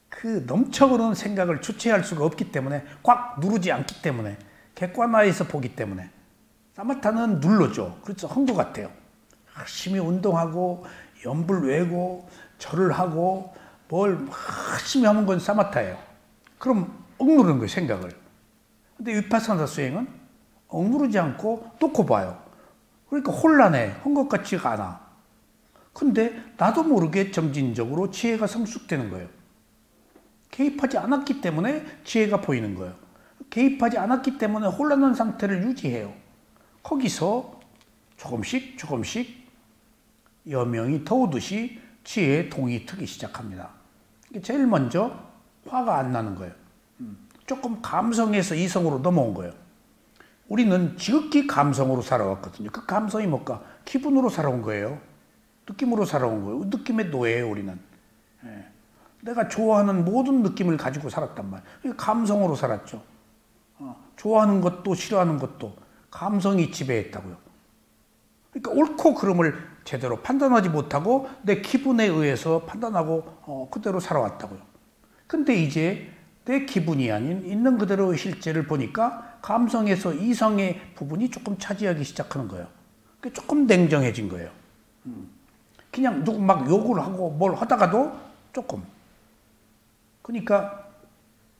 그 넘쳐오는 생각을 주체할 수가 없기 때문에 꽉 누르지 않기 때문에 객관화해서 보기 때문에 사마타는 눌러줘. 그래서 한 것 같아요. 열심히 운동하고 연불 외고 절을 하고 뭘 열심히 하는 건 사마타예요. 그럼 억누르는 거예요. 생각을. 근데 위파사나 수행은 억누르지 않고 놓고 봐요. 그러니까 혼란해. 한 것 같지가 않아. 근데 나도 모르게 점진적으로 지혜가 성숙되는 거예요. 개입하지 않았기 때문에 지혜가 보이는 거예요. 개입하지 않았기 때문에 혼란한 상태를 유지해요. 거기서 조금씩 조금씩 여명이 더우듯이 지혜의 동이 트기 시작합니다. 제일 먼저 화가 안 나는 거예요. 조금 감성에서 이성으로 넘어온 거예요. 우리는 지극히 감성으로 살아왔거든요. 그 감성이 뭘까? 기분으로 살아온 거예요. 느낌으로 살아온 거예요. 느낌의 노예예요, 우리는. 예. 내가 좋아하는 모든 느낌을 가지고 살았단 말이에요. 감성으로 살았죠. 좋아하는 것도 싫어하는 것도 감성이 지배했다고요. 그러니까 옳고 그름을 제대로 판단하지 못하고 내 기분에 의해서 판단하고 그대로 살아왔다고요. 근데 이제 내 기분이 아닌 있는 그대로의 실제를 보니까 감성에서 이성의 부분이 조금 차지하기 시작하는 거예요. 조금 냉정해진 거예요. 그냥 누구 막 욕을 하고 뭘 하다가도 조금. 그러니까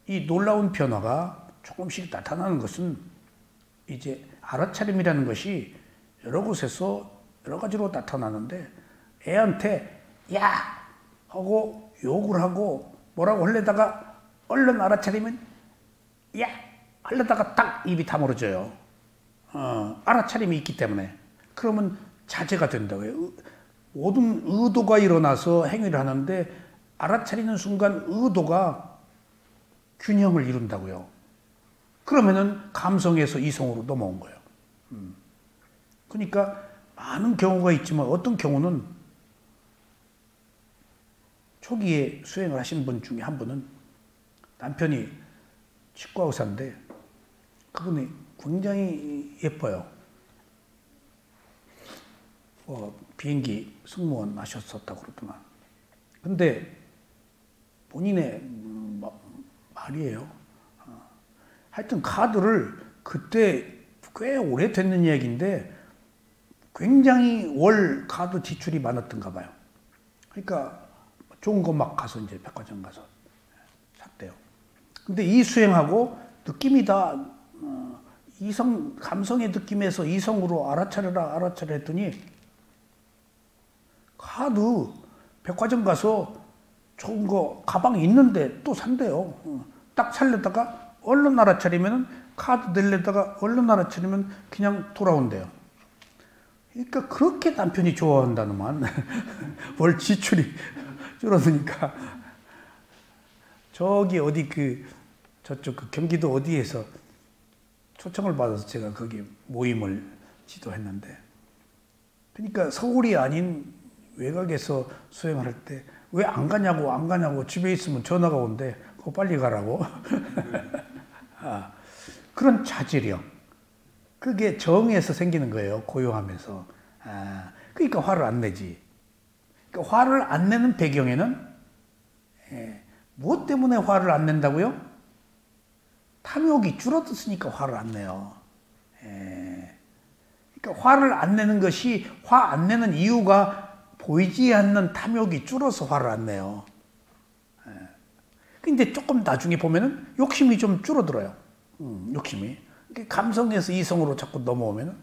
이 놀라운 변화가 조금씩 나타나는 것은 이제 알아차림이라는 것이 여러 곳에서 여러 가지로 나타나는데 애한테 야! 하고 욕을 하고 뭐라고 하려다가 얼른 알아차리면 야! 하려다가 딱 입이 다물어져요. 알아차림이 있기 때문에. 그러면 자제가 된다고요. 모든 의도가 일어나서 행위를 하는데 알아차리는 순간 의도가 균형을 이룬다고요. 그러면은 감성에서 이성으로 넘어온 거예요. 그러니까 많은 경우가 있지만 어떤 경우는 초기에 수행을 하신 분 중에 한 분은 남편이 치과 의사인데 그분이 굉장히 예뻐요. 비행기 승무원 하셨었다고 그러더만. 근데 본인의 말이에요. 하여튼 카드를 그때 꽤 오래됐는 얘기인데 굉장히 월 카드 지출이 많았던가 봐요. 그러니까 좋은 거 막 가서 이제 백화점 가서 샀대요. 근데 이 수행하고 느낌이 다 이성, 감성의 느낌에서 이성으로 알아차려라 했더니 카드 백화점 가서 좋은 거 가방이 있는데 또 산대요. 딱 살려다가 얼른 알아차리면 카드 낼려다가 얼른 알아차리면 그냥 돌아온대요. 그러니까 그렇게 남편이 좋아한다는만 월 지출이 줄어드니까 저기 어디 저쪽 경기도 어디에서 초청을 받아서 제가 거기 모임을 지도했는데 그러니까 서울이 아닌 외곽에서 수행을 할 때 왜 안 가냐고 집에 있으면 전화가 온대. 그거 빨리 가라고. 그런 자제력. 그게 정에서 생기는 거예요. 고요하면서. 그러니까 화를 안 내지. 그러니까 화를 안 내는 배경에는 무엇 때문에 화를 안 낸다고요? 탐욕이 줄어들었으니까 화를 안 내요. 그러니까 화를 안 내는 것이 화 안 내는 이유가 보이지 않는 탐욕이 줄어서 화를 안 내요. 근데 조금 나중에 보면은 욕심이 좀 줄어들어요. 욕심이. 감성에서 이성으로 자꾸 넘어오면은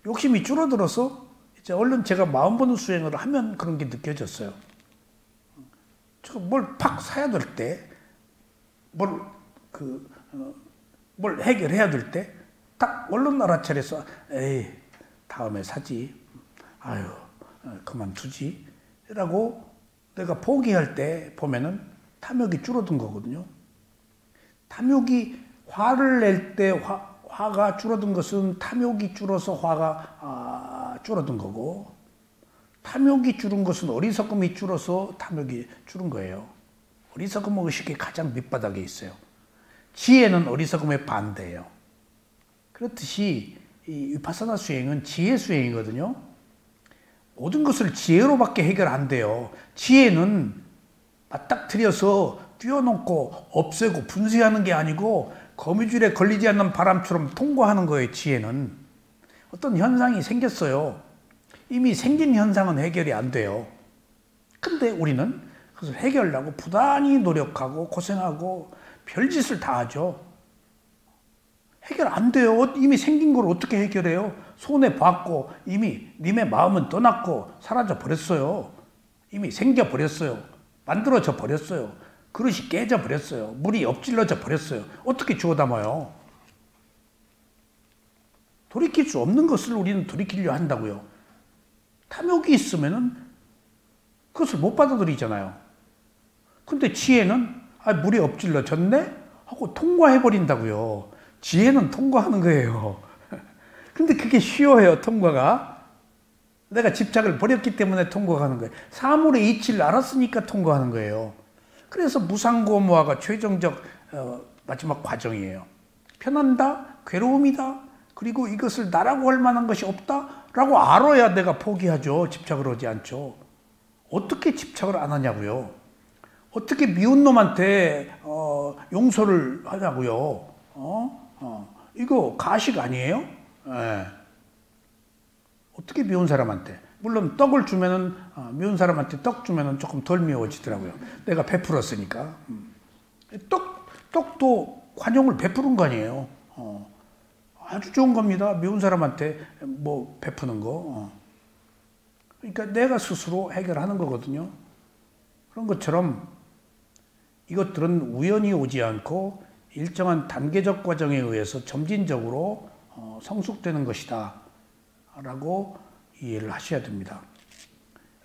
욕심이 줄어들어서 이제 얼른 제가 마음 보는 수행을 하면 그런 게 느껴졌어요. 제가 뭘 팍 사야 될 때, 뭘 해결해야 될 때, 딱 얼른 알아차려서, 에이, 다음에 사지. 아유, 그만두지. 라고 내가 포기할 때 보면은 탐욕이 줄어든 거거든요. 탐욕이 화를 낼 때 화가 줄어든 것은 탐욕이 줄어서 화가 줄어든 거고 탐욕이 줄은 것은 어리석음이 줄어서 탐욕이 줄은 거예요. 어리석음 의식이 가장 밑바닥에 있어요. 지혜는 어리석음의 반대예요. 그렇듯이 이 위파사나 수행은 지혜 수행이거든요. 모든 것을 지혜로밖에 해결 안 돼요. 지혜는 맞닥뜨려서 뛰어넘고 없애고 분쇄하는 게 아니고 거미줄에 걸리지 않는 바람처럼 통과하는 거예요. 지혜는. 어떤 현상이 생겼어요. 이미 생긴 현상은 해결이 안 돼요. 근데 우리는 그래서 해결하려고 부단히 노력하고 고생하고 별짓을 다 하죠. 해결 안 돼요. 이미 생긴 걸 어떻게 해결해요? 손에 봤고 이미 님의 마음은 떠났고 사라져 버렸어요. 이미 생겨 버렸어요. 만들어져 버렸어요. 그릇이 깨져 버렸어요. 물이 엎질러져 버렸어요. 어떻게 주워 담아요? 돌이킬 수 없는 것을 우리는 돌이키려 한다고요. 탐욕이 있으면은 그것을 못 받아들이잖아요. 근데 지혜는 물이 엎질러졌네? 하고 통과해 버린다고요. 지혜는 통과하는 거예요. 근데 그게 쉬워요, 통과가. 내가 집착을 버렸기 때문에 통과하는 거예요. 사물의 이치를 알았으니까 통과하는 거예요. 그래서 무상고무화가 최종적 마지막 과정이에요. 편한다, 괴로움이다, 그리고 이것을 나라고 할 만한 것이 없다라고 알아야 내가 포기하죠. 집착을 하지 않죠. 어떻게 집착을 안 하냐고요. 어떻게 미운 놈한테 용서를 하냐고요. 이거 가식 아니에요? 네. 어떻게 미운 사람한테, 물론 떡을 주면은 미운 사람한테 떡 주면은 조금 덜 미워지더라고요. 내가 베풀었으니까. 떡도 관용을 베푸는 거 아니에요. 아주 좋은 겁니다. 미운 사람한테 뭐 베푸는 거. 그러니까 내가 스스로 해결하는 거거든요. 그런 것처럼 이것들은 우연히 오지 않고 일정한 단계적 과정에 의해서 점진적으로 성숙되는 것이다 라고 이해를 하셔야 됩니다.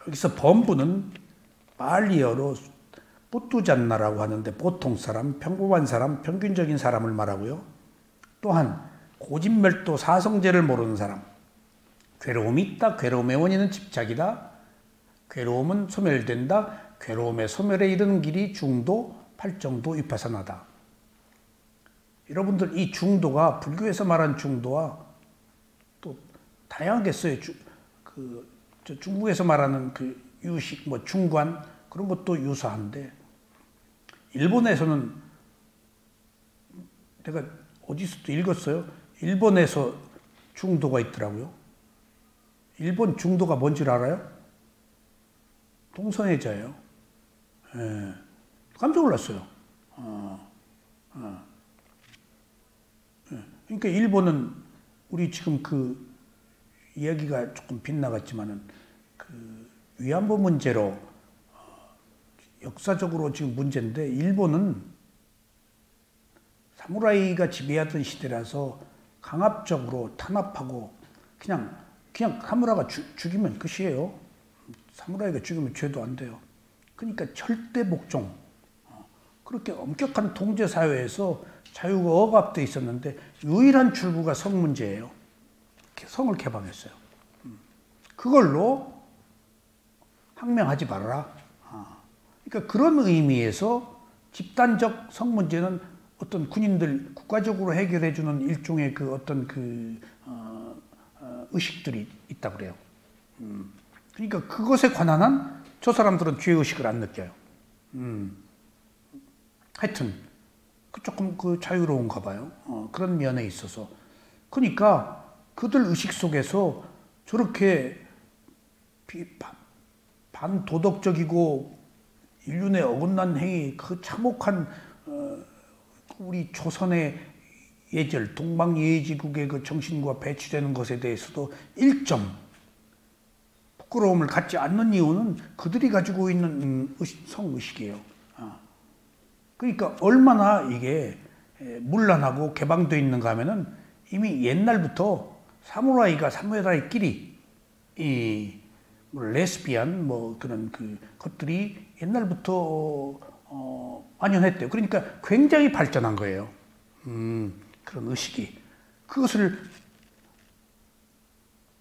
여기서 범부는 발리어로 뿌뚜잔나라고 하는데 보통 사람, 평범한 사람, 평균적인 사람을 말하고요. 또한 고진멸도 사성제를 모르는 사람, 괴로움이 있다, 괴로움의 원인은 집착이다, 괴로움은 소멸된다, 괴로움의 소멸에 이르는 길이 중도, 팔정도, 위파사나다. 여러분들 이 중도가 불교에서 말한 중도와 또 다양하게 써요. 중국에서 말하는 그 유식, 뭐 중관 그런 것도 유사한데, 일본에서는 내가 어디서 또 읽었어요. 일본에서 중도가 있더라고요. 일본 중도가 뭔지 알아요? 동성애자예요. 예. 깜짝 놀랐어요. 예. 그러니까 일본은 우리 지금 그 이야기가 조금 빗나갔지만은 그 위안부 문제로 역사적으로 지금 문제인데, 일본은 사무라이가 지배하던 시대라서 강압적으로 탄압하고 그냥 사무라이가 죽이면 끝이에요. 사무라이가 죽이면 죄도 안 돼요. 그러니까 절대 복종, 그렇게 엄격한 통제 사회에서 자유가 억압돼 있었는데 유일한 출구가 성 문제예요. 성을 개방했어요. 그걸로 항명하지 말아라. 그러니까 그런 의미에서 집단적 성 문제는 어떤 군인들 국가적으로 해결해주는 일종의 그 어떤 그 의식들이 있다 그래요. 그러니까 그것에 관한 한 저 사람들은 죄의식을 안 느껴요. 하여튼 조금 그 자유로운가 봐요. 그런 면에 있어서. 그러니까 그들 의식 속에서 저렇게 반도덕적이고 인륜에 어긋난 행위, 그 참혹한 우리 조선의 예절, 동방예의지국의 그 정신과 배치되는 것에 대해서도 일점 부끄러움을 갖지 않는 이유는 그들이 가지고 있는 성의식이에요. 그러니까 얼마나 이게 문란하고 개방되어 있는가 하면은 이미 옛날부터 사무라이끼리 뭐 레스비안 뭐 그런 그 것들이 옛날부터 만연했대요. 그러니까 굉장히 발전한 거예요. 그런 의식이. 그것을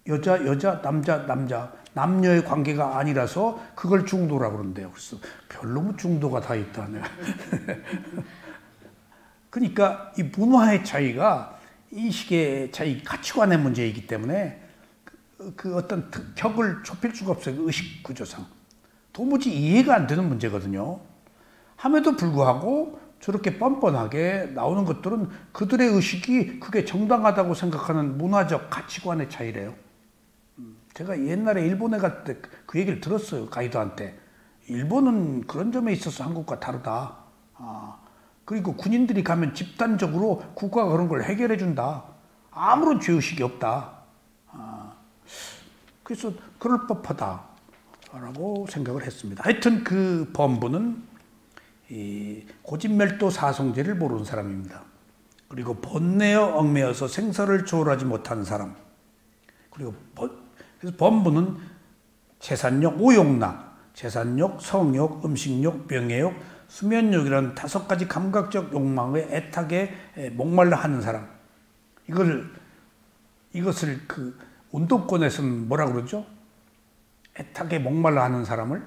여자, 남자, 남녀의 관계가 아니라서 그걸 중도라고 그러는데요. 그래서 별로 중도가 다 있다네. 그러니까 이 문화의 차이가 인식의 차이, 가치관의 문제이기 때문에 그 어떤 격을 좁힐 수가 없어요. 그 의식 구조상. 도무지 이해가 안 되는 문제거든요. 함에도 불구하고 저렇게 뻔뻔하게 나오는 것들은 그들의 의식이 그게 정당하다고 생각하는 문화적 가치관의 차이래요. 제가 옛날에 일본에 갈 때 그 얘기를 들었어요. 가이드한테. 일본은 그런 점에 있어서 한국과 다르다. 그리고 군인들이 가면 집단적으로 국가가 그런 걸 해결해 준다. 아무런 죄의식이 없다. 그래서 그럴 법하다라고 생각을 했습니다. 하여튼 그 범부는 이 고진멸도 사성제를 모르는 사람입니다. 그리고 번뇌어 얽매여서 생사를 초월하지 못하는 사람. 그리고 그래서 범부는 재산욕, 오욕락, 재산욕, 성욕, 음식욕, 명예욕, 수면욕이라는 5가지 감각적 욕망의 애착에 목말라 하는 사람. 이것을 그 운동권에서는 뭐라 그러죠? 애착에 목말라 하는 사람을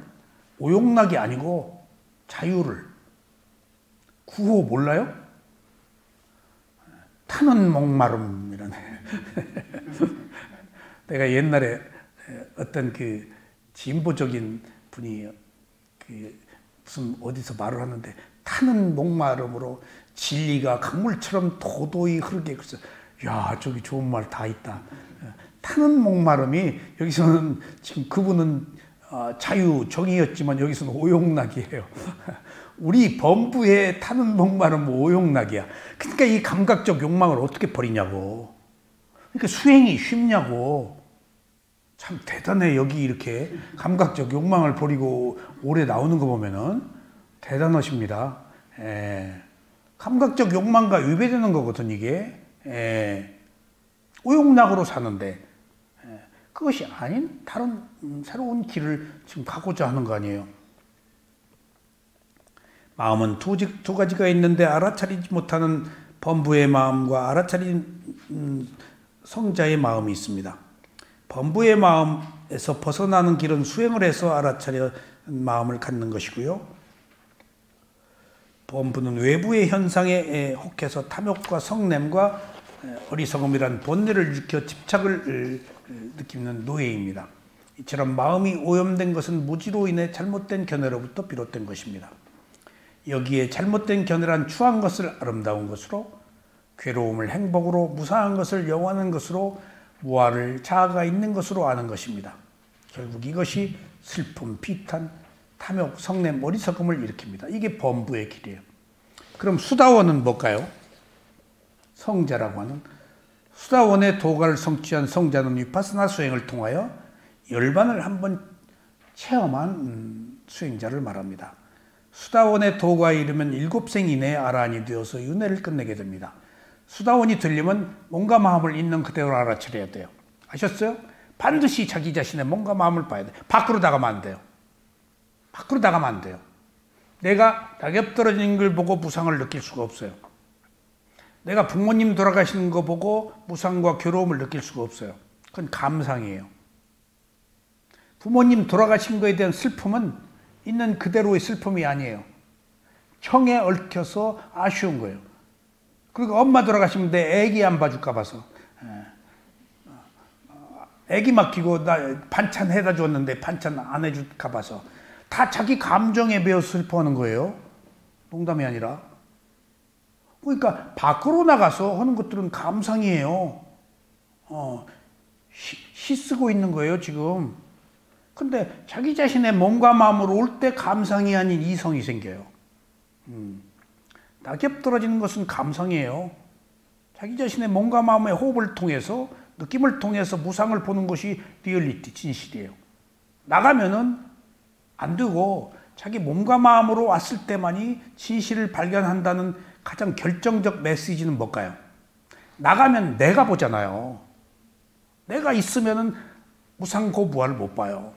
오욕락이 아니고 자유를, 구호 몰라요? 타는 목마름이라네. 내가 옛날에 어떤 그 진보적인 분이 그 무슨 어디서 말을 하는데 타는 목마름으로 진리가 강물처럼 도도히 흐르게, 그래서 야, 저기 좋은 말 다 있다. 타는 목마름이 여기서는 지금 그분은 자유, 정의였지만 여기서는 오욕락이에요. 우리 범부에 타는 목마름은 오욕락이야. 그러니까 이 감각적 욕망을 어떻게 버리냐고. 그러니까 수행이 쉽냐고. 참 대단해. 여기 이렇게 감각적 욕망을 버리고 오래 나오는 거 보면은 대단하십니다. 감각적 욕망과 위배되는 거거든 이게. 오욕락으로 사는데 그것이 아닌 다른 새로운 길을 지금 가고자 하는 거 아니에요. 마음은 두 가지가 있는데 알아차리지 못하는 범부의 마음과 알아차린 성자의 마음이 있습니다. 범부의 마음에서 벗어나는 길은 수행을 해서 알아차려 마음을 갖는 것이고요. 범부는 외부의 현상에 혹해서 탐욕과 성냄과 어리석음이란 본뇌를 일으켜 집착을 느끼는 노예입니다. 이처럼 마음이 오염된 것은 무지로 인해 잘못된 견해로부터 비롯된 것입니다. 여기에 잘못된 견해란 추한 것을 아름다운 것으로, 괴로움을 행복으로, 무상한 것을 영원한 것으로, 무아를 자아가 있는 것으로 아는 것입니다. 결국 이것이 슬픔, 비탄, 탐욕, 성냄, 어리석음을 일으킵니다. 이게 범부의 길이에요. 그럼 수다원은 뭘까요? 성자라고 하는, 수다원의 도가를 성취한 성자는 위파스나 수행을 통하여 열반을 한번 체험한 수행자를 말합니다. 수다원의 도가에 이르면 7생 이내에 아라한이 되어서 윤회를 끝내게 됩니다. 수다원이 되려면 몸과 마음을 있는 그대로 알아차려야 돼요. 아셨어요? 반드시 자기 자신의 몸과 마음을 봐야 돼요. 밖으로 나가면 안 돼요. 밖으로 나가면 안 돼요. 내가 낙엽 떨어지는 걸 보고 무상을 느낄 수가 없어요. 내가 부모님 돌아가시는 거 보고 무상과 괴로움을 느낄 수가 없어요. 그건 감상이에요. 부모님 돌아가신 거에 대한 슬픔은 있는 그대로의 슬픔이 아니에요. 청에 얽혀서 아쉬운 거예요. 그리고 엄마 돌아가시면 내 애기 안 봐줄까 봐서, 애기 맡기고 나 반찬 해다 줬는데 반찬 안 해줄까 봐서, 다 자기 감정에 배어 슬퍼하는 거예요. 농담이 아니라. 그러니까 밖으로 나가서 하는 것들은 감상이에요. 시 쓰고 있는 거예요 지금. 근데 자기 자신의 몸과 마음으로 올 때 감상이 아닌 이성이 생겨요. 낙엽 떨어지는 것은 감상이에요. 자기 자신의 몸과 마음의 호흡을 통해서, 느낌을 통해서 무상을 보는 것이 리얼리티, 진실이에요. 나가면은 안 되고 자기 몸과 마음으로 왔을 때만이 진실을 발견한다는 가장 결정적 메시지는 뭘까요? 나가면 내가 보잖아요. 내가 있으면은 무상고무아를 못 봐요.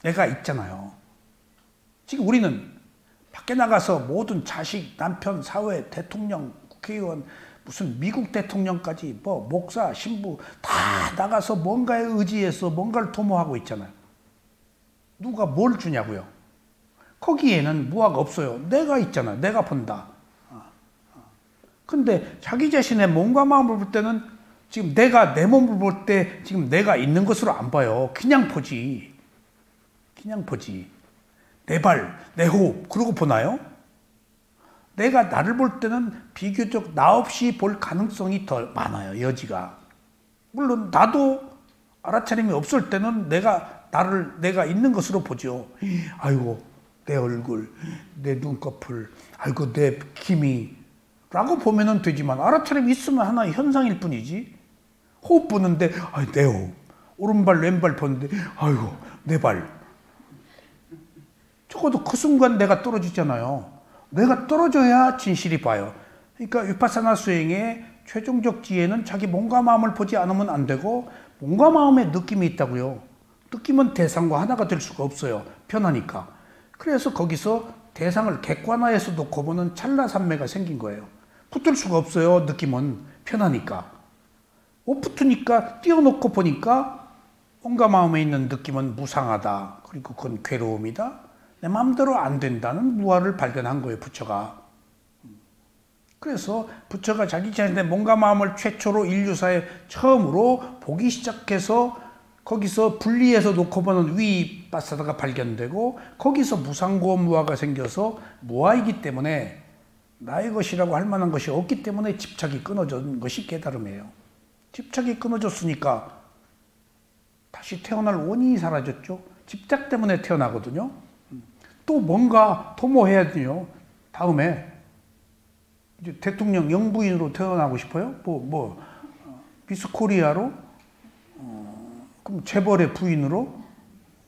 내가 있잖아요. 지금 우리는 밖에 나가서 모든 자식, 남편, 사회, 대통령, 국회의원, 무슨 미국 대통령까지 뭐 목사, 신부 다 나가서 뭔가에 의지해서 뭔가를 도모하고 있잖아요. 누가 뭘 주냐고요? 거기에는 무아가 없어요. 내가 있잖아. 내가 본다. 근데 자기 자신의 몸과 마음을 볼 때는 지금 내가 내 몸을 볼 때 지금 내가 있는 것으로 안 봐요. 그냥 보지. 그냥 보지. 내 발, 내 호흡, 그러고 보나요? 내가 나를 볼 때는 비교적 나 없이 볼 가능성이 더 많아요. 여지가. 물론 나도 알아차림이 없을 때는 내가 있는 것으로 보죠. 아이고, 내 얼굴, 내 눈꺼풀, 아이고, 내 기미 라고 보면은 되지만, 알아차림이 있으면 하나의 현상일 뿐이지. 호흡 보는데 내 호흡, 오른발 왼발 보는데 아이고 내 발. 적어도 그 순간 내가 떨어지잖아요. 내가 떨어져야 진실이 봐요. 그러니까 위파사나 수행의 최종적 지혜는 자기 몸과 마음을 보지 않으면 안 되고, 몸과 마음에 느낌이 있다고요. 느낌은 대상과 하나가 될 수가 없어요. 편하니까. 그래서 거기서 대상을 객관화해서 놓고 보는 찰나산매가 생긴 거예요. 붙을 수가 없어요. 느낌은 편하니까. 못 붙으니까 띄워놓고 보니까 몸과 마음에 있는 느낌은 무상하다. 그리고 그건 괴로움이다. 내 마음대로 안 된다는 무아를 발견한 거예요. 부처가. 그래서 부처가 자기 자신의 몸과 마음을 최초로 인류사에 처음으로 보기 시작해서 거기서 분리해서 놓고 보는 위빠사다가 발견되고, 거기서 무상고 무아가 생겨서 무아이기 때문에 나의 것이라고 할 만한 것이 없기 때문에 집착이 끊어진 것이 깨달음이에요. 집착이 끊어졌으니까 다시 태어날 원인이 사라졌죠. 집착 때문에 태어나거든요. 또 뭔가 도모해야 돼요. 다음에 이제 대통령 영부인으로 태어나고 싶어요? 미스 코리아로? 그럼 재벌의 부인으로?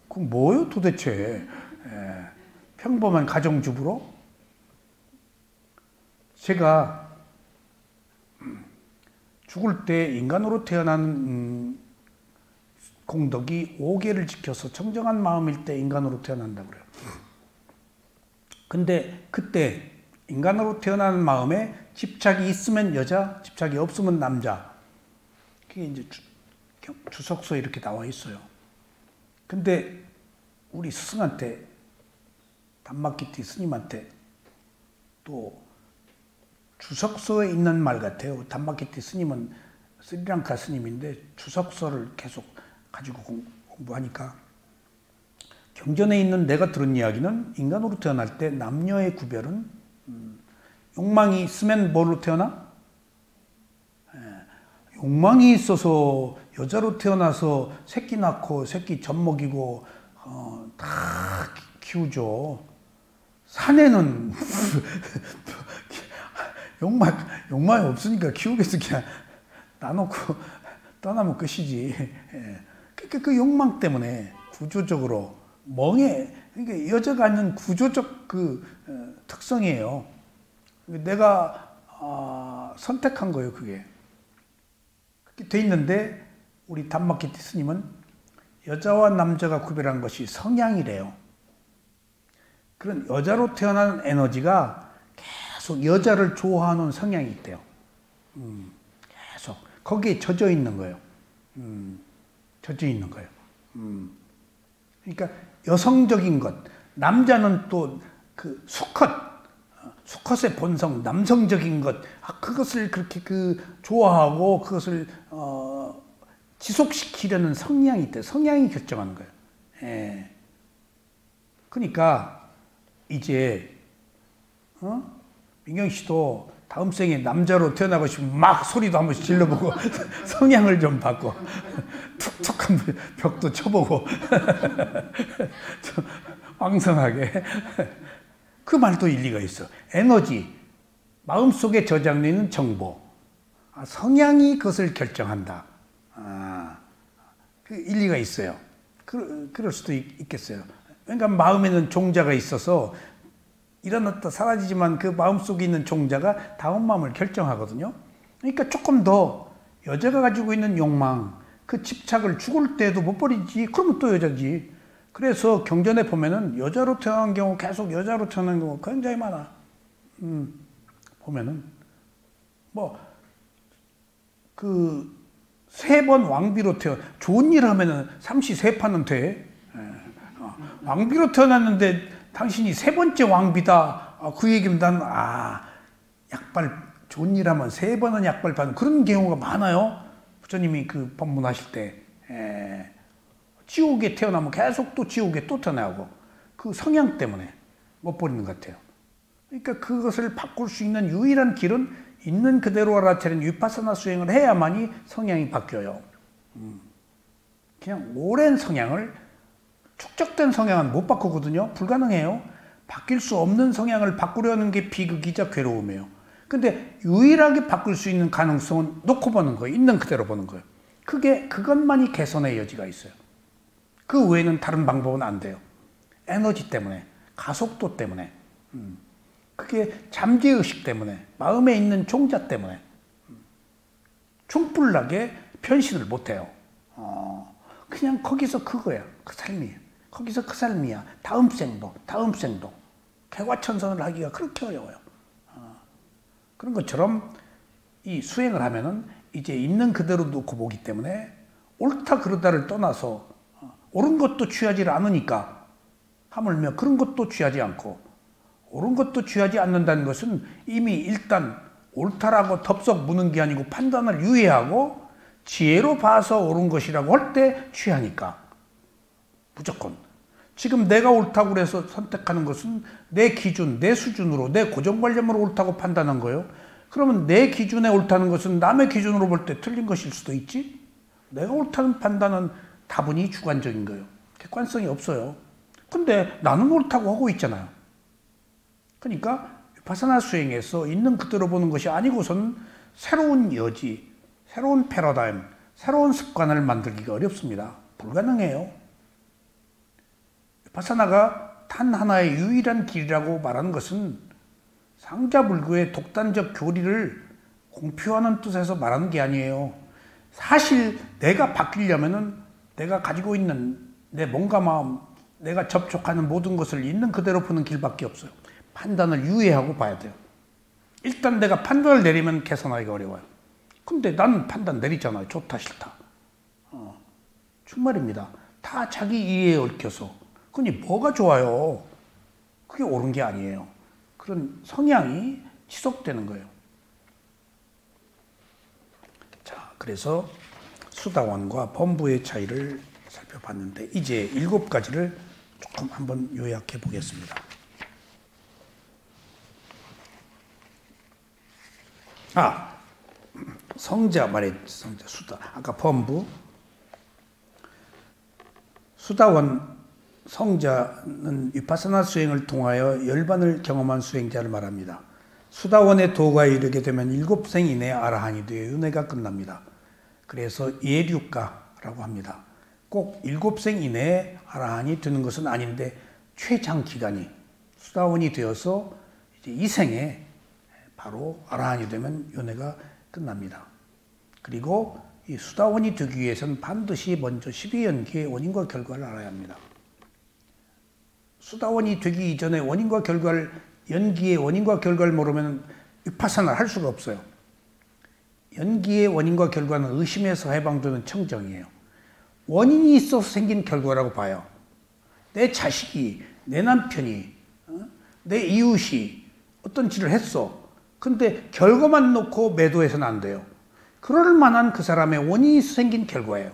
그럼 뭐요 도대체? 평범한 가정주부로? 제가 죽을 때 인간으로 태어난 공덕이 5개를 지켜서 청정한 마음일 때 인간으로 태어난다고 그래요. 근데 그때 인간으로 태어나는 마음에 집착이 있으면 여자, 집착이 없으면 남자. 그게 이제 주석서에 이렇게 나와 있어요. 근데 우리 스승한테, 담마키티 스님한테 또 주석서에 있는 말 같아요. 담마키티 스님은 스리랑카 스님인데 주석서를 계속 가지고 공부하니까, 경전에 있는 내가 들은 이야기는 인간으로 태어날 때 남녀의 구별은 욕망이 있으면 뭐로 태어나? 욕망이 있어서 여자로 태어나서 새끼 낳고 새끼 젖 먹이고 다 키우죠. 사내는 욕망이 없으니까 키우겠어. 그냥 놔놓고 떠나면 끝이지. 그 욕망 때문에 구조적으로 멍해. 그러니까 여자가 갖는 구조적 특성이에요. 내가 선택한 거예요. 그게. 그렇게 돼 있는데 우리 담마키티 스님은 여자와 남자가 구별한 것이 성향이래요. 그런 여자로 태어나는 에너지가 계속 여자를 좋아하는 성향이 있대요. 계속 거기에 젖어 있는 거예요. 젖어 있는 거예요. 그러니까 여성적인 것, 남자는 또 그 수컷의 본성, 남성적인 것, 그것을 그렇게 좋아하고 그것을 지속시키려는 성향이 있대. 성향이 결정하는 거예요. 예. 그러니까 이제 민경 씨도 다음 생에 남자로 태어나고 싶으면 막 소리도 한 번씩 질러보고 성향을 좀 바꿔. 툭툭한 벽도 쳐보고 왕성하게. 그 말도 일리가 있어. 에너지, 마음속에 저장되어 있는 정보, 성향이 그것을 결정한다. 그 일리가 있어요. 그럴 수도 있겠어요. 그러니까 마음에는 종자가 있어서 일어났다 사라지지만 그 마음속에 있는 종자가 다음 마음을 결정하거든요. 그러니까 조금 더 여자가 가지고 있는 욕망, 그 집착을 죽을 때도 못 버리지. 그러면 또 여자지. 그래서 경전에 보면은 여자로 태어난 경우, 계속 여자로 태어난 경우 굉장히 많아. 보면은 세 번 왕비로 좋은 일 하면은 삼시세파는 돼. 왕비로 태어났는데 당신이 세 번째 왕비다. 그 얘기면 나는 약발, 좋은 일 하면 세 번은 약발 받는 그런 경우가 많아요. 부처님이 그 법문하실 때. 지옥에 태어나면 계속 또 지옥에 또 태어나고, 그 성향 때문에 못 버리는 것 같아요. 그러니까 그것을 바꿀 수 있는 유일한 길은 있는 그대로 알아차린 위파사나 수행을 해야만이 성향이 바뀌어요. 그냥 오랜 성향을, 축적된 성향은 못 바꾸거든요. 불가능해요. 바뀔 수 없는 성향을 바꾸려는 게 비극이자 괴로움이에요. 근데 유일하게 바꿀 수 있는 가능성은 놓고 보는 거예요. 있는 그대로 보는 거예요. 그것만이 개선의 여지가 있어요. 그 외에는 다른 방법은 안 돼요. 에너지 때문에, 가속도 때문에. 그게 잠재의식 때문에, 마음에 있는 종자 때문에 충불나게 변신을 못해요. 그냥 거기서 그거야. 그 삶이야. 거기서 그 삶이야. 다음 생도, 다음 생도. 개과천선을 하기가 그렇게 어려워요. 그런 것처럼 이 수행을 하면은 이제 있는 그대로 놓고 보기 때문에 옳다 그르다를 떠나서 옳은 것도 취하지 않으니까, 하물며 그런 것도 취하지 않고 옳은 것도 취하지 않는다는 것은 이미 일단 옳다라고 덥석 무는 게 아니고 판단을 유예하고 지혜로 봐서 옳은 것이라고 할 때 취하니까 무조건. 지금 내가 옳다고 그래서 선택하는 것은 내 기준, 내 수준으로, 내 고정관념으로 옳다고 판단한 거예요. 그러면 내 기준에 옳다는 것은 남의 기준으로 볼 때 틀린 것일 수도 있지. 내가 옳다는 판단은 다분히 주관적인 거예요. 객관성이 없어요. 근데 나는 옳다고 하고 있잖아요. 그러니까 비파사나 수행에서 있는 그대로 보는 것이 아니고선 새로운 여지, 새로운 패러다임, 새로운 습관을 만들기가 어렵습니다. 불가능해요. 비파사나가 단 하나의 유일한 길이라고 말하는 것은 상자불교의 독단적 교리를 공표하는 뜻에서 말하는 게 아니에요. 사실 내가 바뀌려면은 내가 가지고 있는 내 몸과 마음, 내가 접촉하는 모든 것을 있는 그대로 보는 길밖에 없어요. 판단을 유예하고 봐야 돼요. 일단 내가 판단을 내리면 개선하기가 어려워요. 근데 나는 판단 내리잖아요. 좋다 싫다. 정말입니다. 다 자기 이해에 얽혀서. 그니 뭐가 좋아요? 그게 옳은 게 아니에요. 그런 성향이 지속되는 거예요. 자, 그래서 수다원과 범부의 차이를 살펴봤는데 이제 7가지를 조금 한번 요약해 보겠습니다. 성자 말했죠. 성자, 수다. 아까 범부. 수다원, 성자는 위파사나 수행을 통하여 열반을 경험한 수행자를 말합니다. 수다원의 도가에 이르게 되면 7생 이내에 아라한이 되어 은혜가 끝납니다. 그래서 예류가라고 합니다. 꼭 7생 이내에 아라한이 되는 것은 아닌데 최장기간이 수다원이 되어서 이제 이 생에 바로 아라한이 되면 은혜가 끝납니다. 그리고 이 수다원이 되기 위해서는 반드시 먼저 12연기의 원인과 결과를 알아야 합니다. 수다원이 되기 이전에 원인과 결과를, 연기의 원인과 결과를 모르면 위파사나를 할 수가 없어요. 연기의 원인과 결과는 의심에서 해방되는 청정이에요. 원인이 있어서 생긴 결과라고 봐요. 내 자식이, 내 남편이, 내 이웃이 어떤 짓을 했어. 근데 결과만 놓고 매도해서는 안 돼요. 그럴 만한 그 사람의 원인이 생긴 결과예요.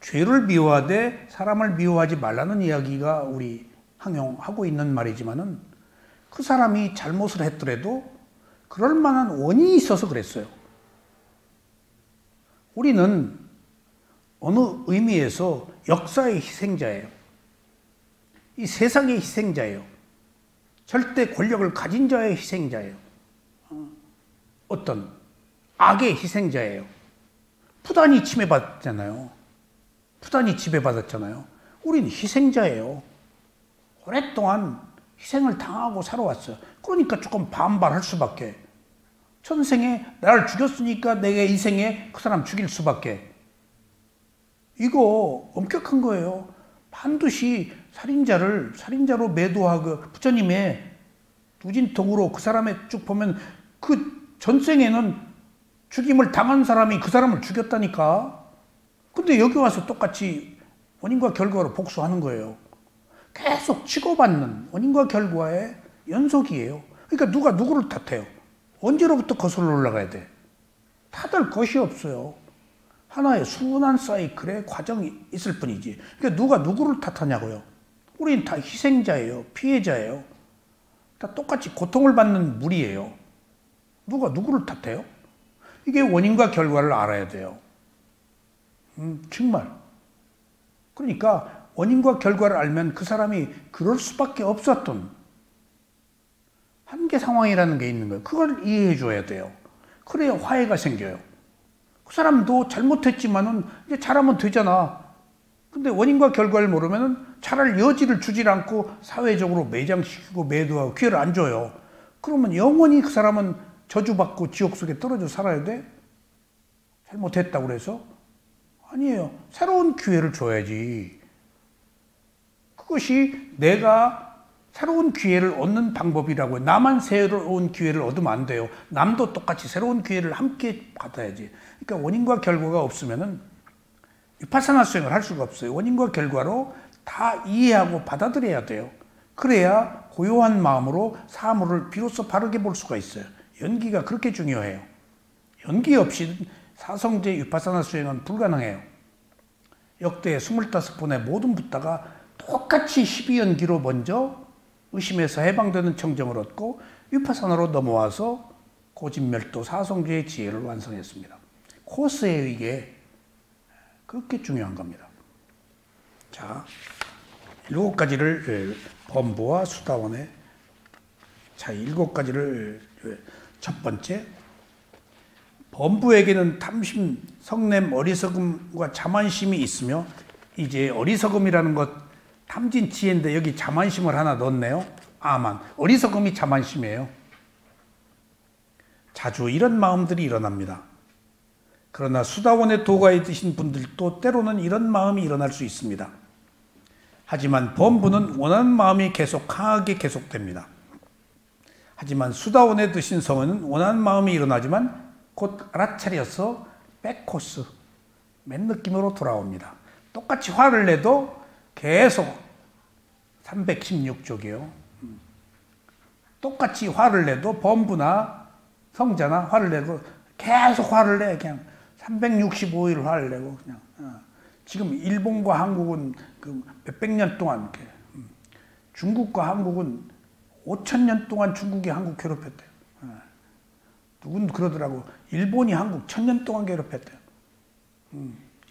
죄를 미워하되 사람을 미워하지 말라는 이야기가 우리 항용하고 있는 말이지만은 그 사람이 잘못을 했더라도 그럴 만한 원인이 있어서 그랬어요. 우리는 어느 의미에서 역사의 희생자예요. 이 세상의 희생자예요. 절대 권력을 가진 자의 희생자예요. 어떤 악의 희생자예요. 푸단이 침해받았잖아요. 푸단이 지배받았잖아요. 우린 희생자예요. 오랫동안 희생을 당하고 살아왔어요. 그러니까 조금 반발할 수밖에. 전생에 나를 죽였으니까 내게 이 생에 그 사람 죽일 수밖에. 이거 엄격한 거예요. 반드시 살인자로 매도하고 부처님의 우진통으로 그 사람의 쭉 보면 그 전생에는 죽임을 당한 사람이 그 사람을 죽였다니까. 근데 여기 와서 똑같이 원인과 결과로 복수하는 거예요. 계속 치고받는 원인과 결과의 연속이에요. 그러니까 누가 누구를 탓해요? 언제로부터 거슬러 올라가야 돼? 탓할 것이 없어요. 하나의 순환 사이클의 과정이 있을 뿐이지. 그러니까 누가 누구를 탓하냐고요. 우린 다 희생자예요. 피해자예요. 다 똑같이 고통을 받는 무리예요. 누가 누구를 탓해요? 이게 원인과 결과를 알아야 돼요. 정말. 그러니까 원인과 결과를 알면 그 사람이 그럴 수밖에 없었던 한계 상황이라는 게 있는 거예요. 그걸 이해해 줘야 돼요. 그래야 화해가 생겨요. 그 사람도 잘못했지만은 이제 잘하면 되잖아. 근데 원인과 결과를 모르면 차라리 여지를 주질 않고 사회적으로 매장시키고 매도하고 기회를 안 줘요. 그러면 영원히 그 사람은 저주받고 지옥 속에 떨어져 살아야 돼? 잘못했다고 그래서? 아니에요. 새로운 기회를 줘야지. 그것이 내가 새로운 기회를 얻는 방법이라고요. 나만 새로운 기회를 얻으면 안 돼요. 남도 똑같이 새로운 기회를 함께 받아야지. 그러니까 원인과 결과가 없으면은 위파사나 수행을 할 수가 없어요. 원인과 결과로 다 이해하고 받아들여야 돼요. 그래야 고요한 마음으로 사물을 비로소 바르게 볼 수가 있어요. 연기가 그렇게 중요해요. 연기 없이 사성제 위파사나 수행은 불가능해요. 역대 25번의 모든 붓다가 똑같이 12연기로 먼저 의심에서 해방되는 청정을 얻고 위파사나로 넘어와서 고진멸도 사성제의 지혜를 완성했습니다. 코스예요, 이게. 그렇게 중요한 겁니다. 자, 7가지를 범부와 수다원의 자, 7가지를 첫 번째, 범부에게는 탐심, 성냄, 어리석음과 자만심이 있으며 이제 어리석음이라는 것 탐진치인데 여기 자만심을 하나 넣었네요. 아만, 어리석음이 자만심이에요. 자주 이런 마음들이 일어납니다. 그러나 수다원의 도가에 드신 분들도 때로는 이런 마음이 일어날 수 있습니다. 하지만 범부는 원하는 마음이 계속 강하게 계속됩니다. 하지만 수다원에 드신 성은은 원하는 마음이 일어나지만 곧 알아차려서 백코스, 맨 느낌으로 돌아옵니다. 똑같이 화를 내도 계속 316쪽이요. 똑같이 화를 내도 범부나 성자나 화를 내고 계속 화를 내. 그냥 365일 화를 내고 그냥. 지금 일본과 한국은 그 몇백 년 동안 중국과 한국은 5,000년 동안 중국이 한국 괴롭혔대요. 누군 그러더라고. 일본이 한국 1,000년 동안 괴롭혔대요.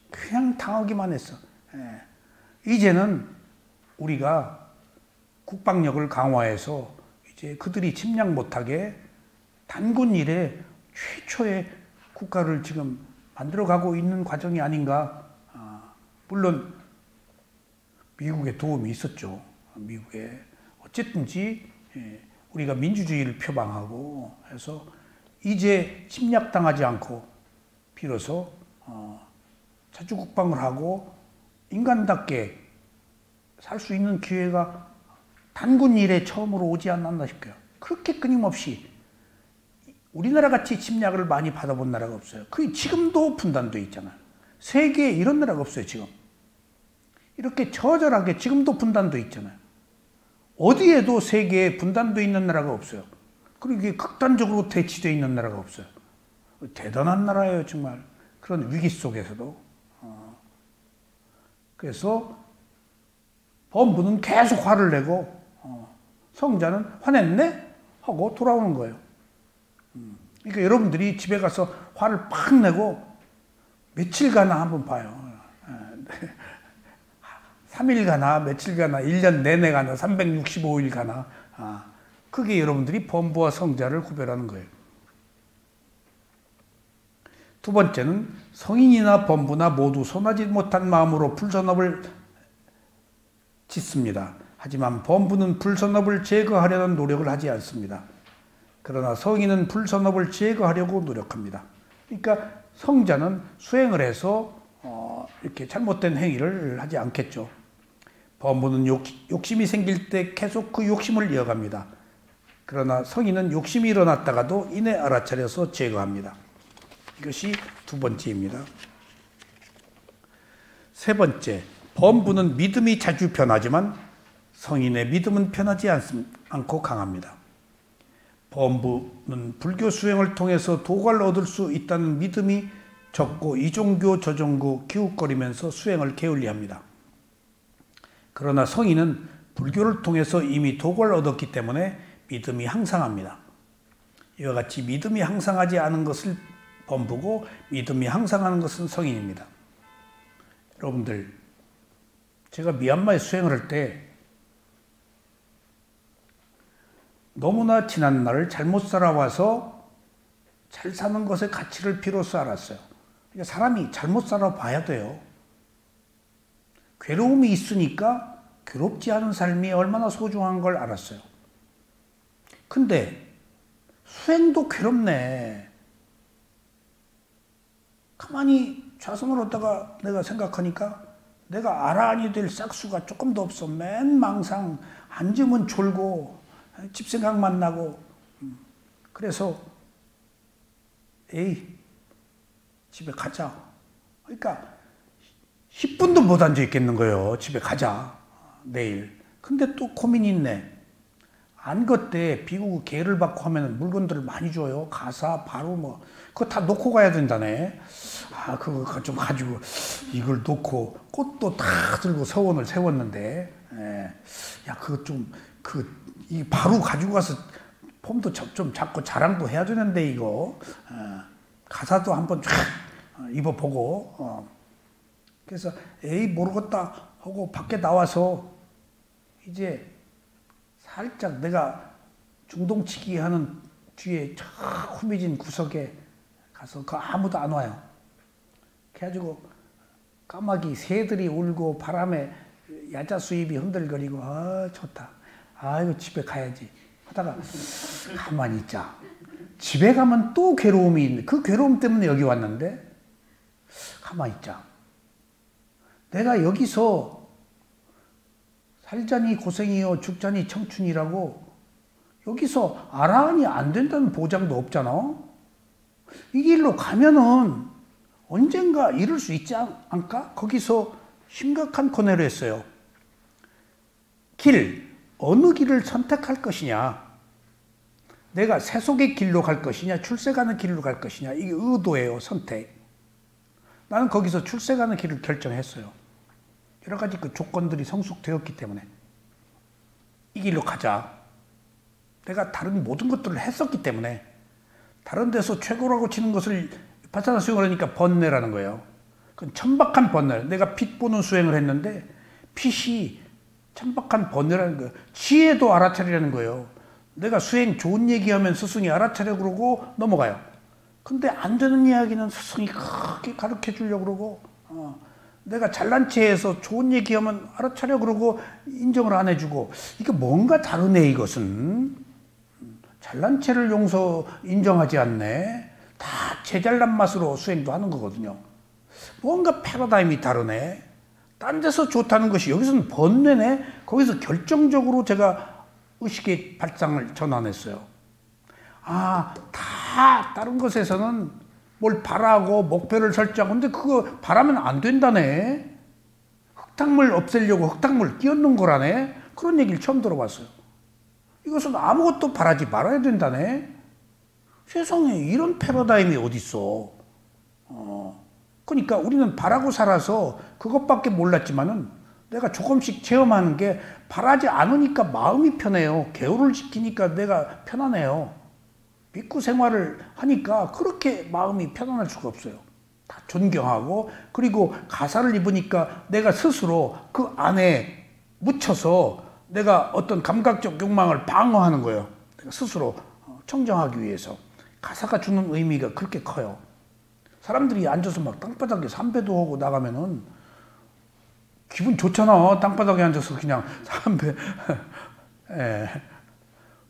그냥 당하기만 했어. 이제는 우리가 국방력을 강화해서 이제 그들이 침략 못하게 단군 이래 최초의 국가를 지금 만들어가고 있는 과정이 아닌가. 물론 미국의 도움이 있었죠. 미국에 어쨌든지 우리가 민주주의를 표방하고 해서 이제 침략당하지 않고 비로소 자주국방을 하고 인간답게 살 수 있는 기회가 단군 이래 처음으로 오지 않았나 싶어요. 그렇게 끊임없이 우리나라 같이 침략을 많이 받아본 나라가 없어요. 그 지금도 분단돼 있잖아요. 세계에 이런 나라가 없어요, 지금. 이렇게 처절하게 지금도 분단돼 있잖아요. 어디에도 세계에 분단돼 있는 나라가 없어요. 그리고 이게 극단적으로 대치되어 있는 나라가 없어요. 대단한 나라예요, 정말. 그런 위기 속에서도. 그래서 범부는 계속 화를 내고 성자는 화냈네? 하고 돌아오는 거예요. 그러니까 여러분들이 집에 가서 화를 팍 내고 며칠 가나 한번 봐요. 3일 가나 며칠 가나 1년 내내 가나 365일 가나 그게 여러분들이 범부와 성자를 구별하는 거예요. 두 번째는 성인이나 범부나 모두 손하지 못한 마음으로 불선업을 짓습니다. 하지만 범부는 불선업을 제거하려는 노력을 하지 않습니다. 그러나 성인은 불선업을 제거하려고 노력합니다. 그러니까 성자는 수행을 해서 이렇게 잘못된 행위를 하지 않겠죠. 범부는 욕심이 생길 때 계속 그 욕심을 이어갑니다. 그러나 성인은 욕심이 일어났다가도 이내 알아차려서 제거합니다. 이것이 두 번째입니다. 세 번째, 범부는 믿음이 자주 변하지만 성인의 믿음은 변하지 않고 강합니다. 범부는 불교 수행을 통해서 도가를 얻을 수 있다는 믿음이 적고 이종교 저종교 기웃거리면서 수행을 게을리합니다. 그러나 성인은 불교를 통해서 이미 도가를 얻었기 때문에 믿음이 항상합니다. 이와 같이 믿음이 항상하지 않은 것을 범부고 믿음이 항상하는 것은 성인입니다. 여러분들, 제가 미얀마에 수행을 할 때 너무나 지난 날을 잘못 살아와서 잘 사는 것의 가치를 비로소 알았어요. 그러니까 사람이 잘못 살아봐야 돼요. 괴로움이 있으니까 괴롭지 않은 삶이 얼마나 소중한 걸 알았어요. 근데 수행도 괴롭네. 가만히 좌선을 하다가 내가 생각하니까 내가 아라한이 될 싹수가 조금도 없어. 맨 망상, 앉으면 졸고 집 생각만 나고. 그래서 에이, 집에 가자. 그러니까 10분도 못 앉아 있겠는 거예요. 집에 가자, 내일. 근데 또 고민이 있네. 안거 때 비구고 계를 받고 하면 물건들을 많이 줘요. 가사, 바로 뭐 그거 다 놓고 가야 된다네. 아, 그거 좀 가지고 이걸 놓고 꽃도 다 들고 서원을 세웠는데, 야, 그거 좀 이 바로 가지고 가서 폼도 좀 잡고 자랑도 해야 되는데 이거 가사도 한번 쫙 입어보고. 그래서 에이 모르겠다 하고 밖에 나와서 이제 살짝 내가 중동치기 하는 뒤에 저 후미진 구석에 가서 그 아무도 안 와요. 그래가지고 까마귀 새들이 울고 바람에 야자 수입이 흔들거리고 아 좋다. 아이고 집에 가야지 하다가 가만히 있자. 집에 가면 또 괴로움이 있네. 그 괴로움 때문에 여기 왔는데 가만히 있자. 내가 여기서 살자니 고생이요 죽자니 청춘이라고 여기서 아라한이 안 된다는 보장도 없잖아. 이 길로 가면은 언젠가 이룰 수 있지 않을까? 거기서 심각한 코너를 했어요. 어느 길을 선택할 것이냐. 내가 세속의 길로 갈 것이냐 출세가는 길로 갈 것이냐. 이게 의도예요. 선택. 나는 거기서 출세가는 길을 결정했어요. 여러 가지 그 조건들이 성숙되었기 때문에 이 길로 가자. 내가 다른 모든 것들을 했었기 때문에 다른 데서 최고라고 치는 것을 바사나 수행을 하니까 번뇌라는 거예요. 그건 천박한 번뇌. 내가 빛 보는 수행을 했는데 빛이 천박한 번뇌라는 거예요. 지혜도 알아차리라는 거예요. 내가 수행 좋은 얘기하면 스승이 알아차려 그러고 넘어가요. 근데 안 되는 이야기는 스승이 크게 가르쳐 주려고 그러고 내가 잘난 체해서 좋은 얘기하면 알아차려 그러고 인정을 안 해주고 이게 뭔가 다르네 이것은. 잘난 체를 인정하지 않네. 다 제잘난 맛으로 수행도 하는 거거든요. 뭔가 패러다임이 다르네. 딴 데서 좋다는 것이 여기서는 번뇌네. 거기서 결정적으로 제가 의식의 발상을 전환했어요. 아, 다 다른 것에서는 뭘 바라고 목표를 설정하고 근데 그거 바라면 안 된다네. 흙탕물 없애려고 흙탕물 끼얹는 거라네. 그런 얘기를 처음 들어봤어요. 이것은 아무것도 바라지 말아야 된다네. 세상에 이런 패러다임이 어딨어. 그러니까 우리는 바라고 살아서 그것밖에 몰랐지만은 내가 조금씩 체험하는 게 바라지 않으니까 마음이 편해요. 계율을 지키니까 내가 편하네요. 비쿠 생활을 하니까 그렇게 마음이 편안할 수가 없어요. 다 존경하고 그리고 가사를 입으니까 내가 스스로 그 안에 묻혀서 내가 어떤 감각적 욕망을 방어하는 거예요. 내가 스스로 청정하기 위해서. 가사가 주는 의미가 그렇게 커요. 사람들이 앉아서 막 땅바닥에 삼배도 하고 나가면은 기분 좋잖아. 땅바닥에 앉아서 그냥 삼배.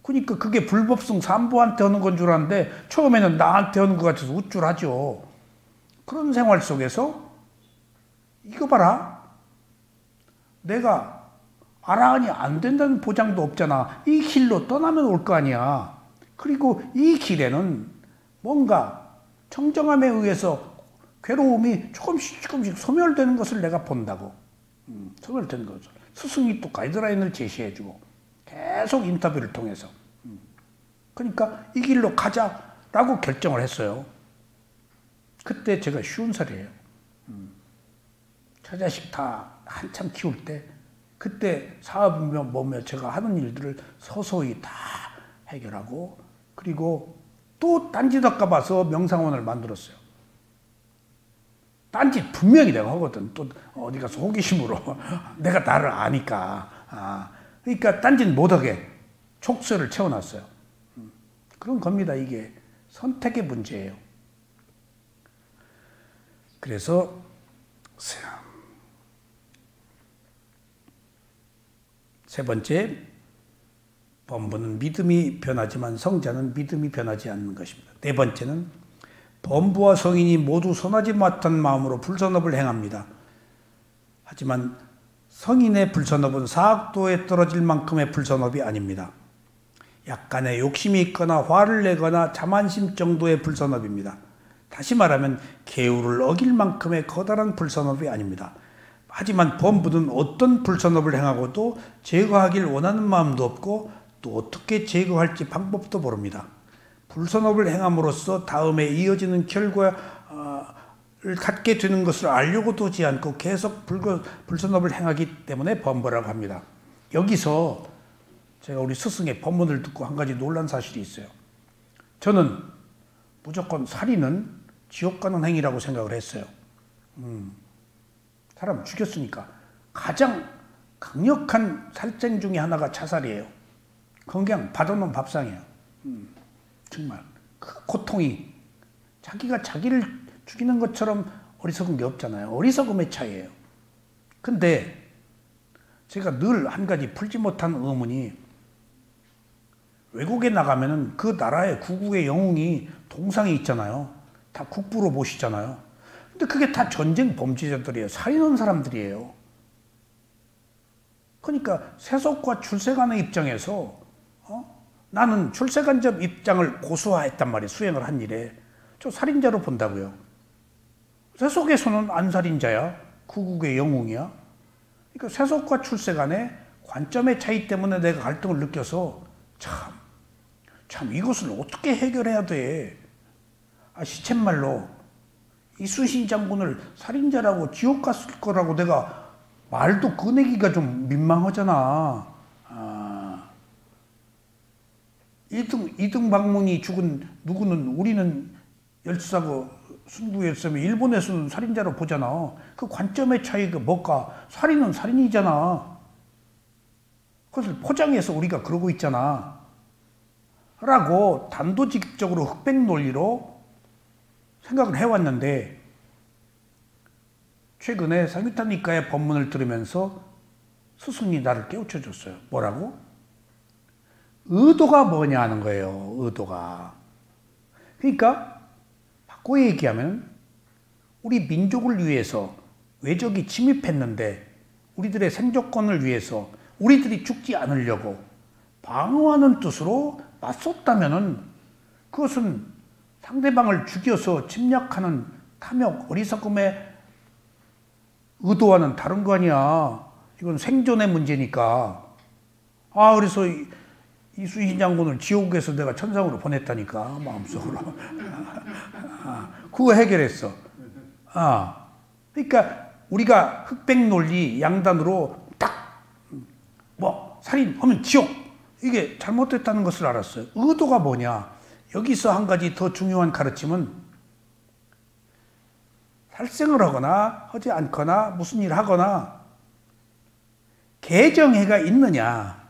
그러니까 그게 불법성 삼보한테 하는 건 줄 알았는데 처음에는 나한테 하는 것 같아서 우쭐하죠. 그런 생활 속에서 이거 봐라. 내가 아라한이 안 된다는 보장도 없잖아. 이 길로 떠나면 올 거 아니야. 그리고 이 길에는 뭔가 청정함에 의해서 괴로움이 조금씩 소멸되는 것을 내가 본다고. 소멸되는 것을. 스승이 또 가이드라인을 제시해주고 계속 인터뷰를 통해서. 그러니까 이 길로 가자라고 결정을 했어요. 그때 제가 50살이에요. 처자식 다 한참 키울 때 그때 사업이며 뭐며 제가 하는 일들을 서서히 다 해결하고 그리고 또 딴짓할까 봐서 명상원을 만들었어요. 딴짓 분명히 내가 하거든. 또 어디 가서 호기심으로 내가 나를 아니까. 그러니까 딴짓 못하게 촉수를 채워놨어요. 그런 겁니다. 이게 선택의 문제예요. 그래서 세 번째, 범부는 믿음이 변하지만 성자는 믿음이 변하지 않는 것입니다. 네 번째는 범부와 성인이 모두 선하지 못한 마음으로 불선업을 행합니다. 하지만 성인의 불선업은 사악도에 떨어질 만큼의 불선업이 아닙니다. 약간의 욕심이 있거나 화를 내거나 자만심 정도의 불선업입니다. 다시 말하면 계율을 어길 만큼의 커다란 불선업이 아닙니다. 하지만 범부는 어떤 불선업을 행하고도 제거하길 원하는 마음도 없고 또 어떻게 제거할지 방법도 모릅니다. 불선업을 행함으로써 다음에 이어지는 결과를 갖게 되는 것을 알려고도 하지 않고 계속 불선업을 행하기 때문에 범부라고 합니다. 여기서 제가 우리 스승의 법문을 듣고 한 가지 놀란 사실이 있어요. 저는 무조건 살인은 지옥 가는 행위라고 생각을 했어요. 사람 죽였으니까. 가장 강력한 살생 중에 하나가 자살이에요. 그건 그냥 받아놓은 밥상이에요. 정말 그 고통이 자기가 자기를 죽이는 것처럼 어리석은 게 없잖아요. 어리석음의 차이예요. 근데 제가 늘 한 가지 풀지 못한 의문이, 외국에 나가면은 그 나라의 국국의 영웅이 동상이 있잖아요. 다 국부로 모시잖아요. 근데 그게 다 전쟁 범죄자들이에요. 살인한 사람들이에요. 그러니까 세속과 출세관의 입장에서 나는 출세관적 입장을 고수화했단 말이에요. 수행을 한 일에. 저 살인자로 본다고요. 세속에서는 안 살인자야. 국국의 영웅이야. 그러니까 세속과 출세 간의 관점의 차이 때문에 내가 갈등을 느껴서 참 이것을 어떻게 해결해야 돼. 시쳇말로 이순신 장군을 살인자라고 지옥 갔을 거라고 내가 말도 꺼내기가 좀 민망하잖아. 이등박문이 죽은 누구는 우리는 열사고 순부열사면 일본에서는 살인자로 보잖아. 그 관점의 차이가 뭘까? 살인은 살인이잖아. 그것을 포장해서 우리가 그러고 있잖아. 라고 단도직입적으로 흑백 논리로 생각을 해왔는데, 최근에 상유타니까의 법문을 들으면서 스승이 나를 깨우쳐줬어요. 뭐라고? 의도가 뭐냐 하는 거예요. 의도가. 그러니까 바꿔 얘기하면 우리 민족을 위해서 외적이 침입했는데 우리들의 생존권을 위해서 우리들이 죽지 않으려고 방어하는 뜻으로 맞섰다면은 그것은 상대방을 죽여서 침략하는 탐욕, 어리석음의 의도와는 다른 거 아니야. 이건 생존의 문제니까. 그래서 이순신 장군을 지옥에서 내가 천상으로 보냈다니까, 마음속으로. 그거 해결했어. 그러니까 우리가 흑백 논리 양단으로 딱 살인하면 지옥, 이게 잘못됐다는 것을 알았어요. 의도가 뭐냐? 여기서 한 가지 더 중요한 가르침은, 살생을 하거나 하지 않거나 무슨 일을 하거나 개정해가 있느냐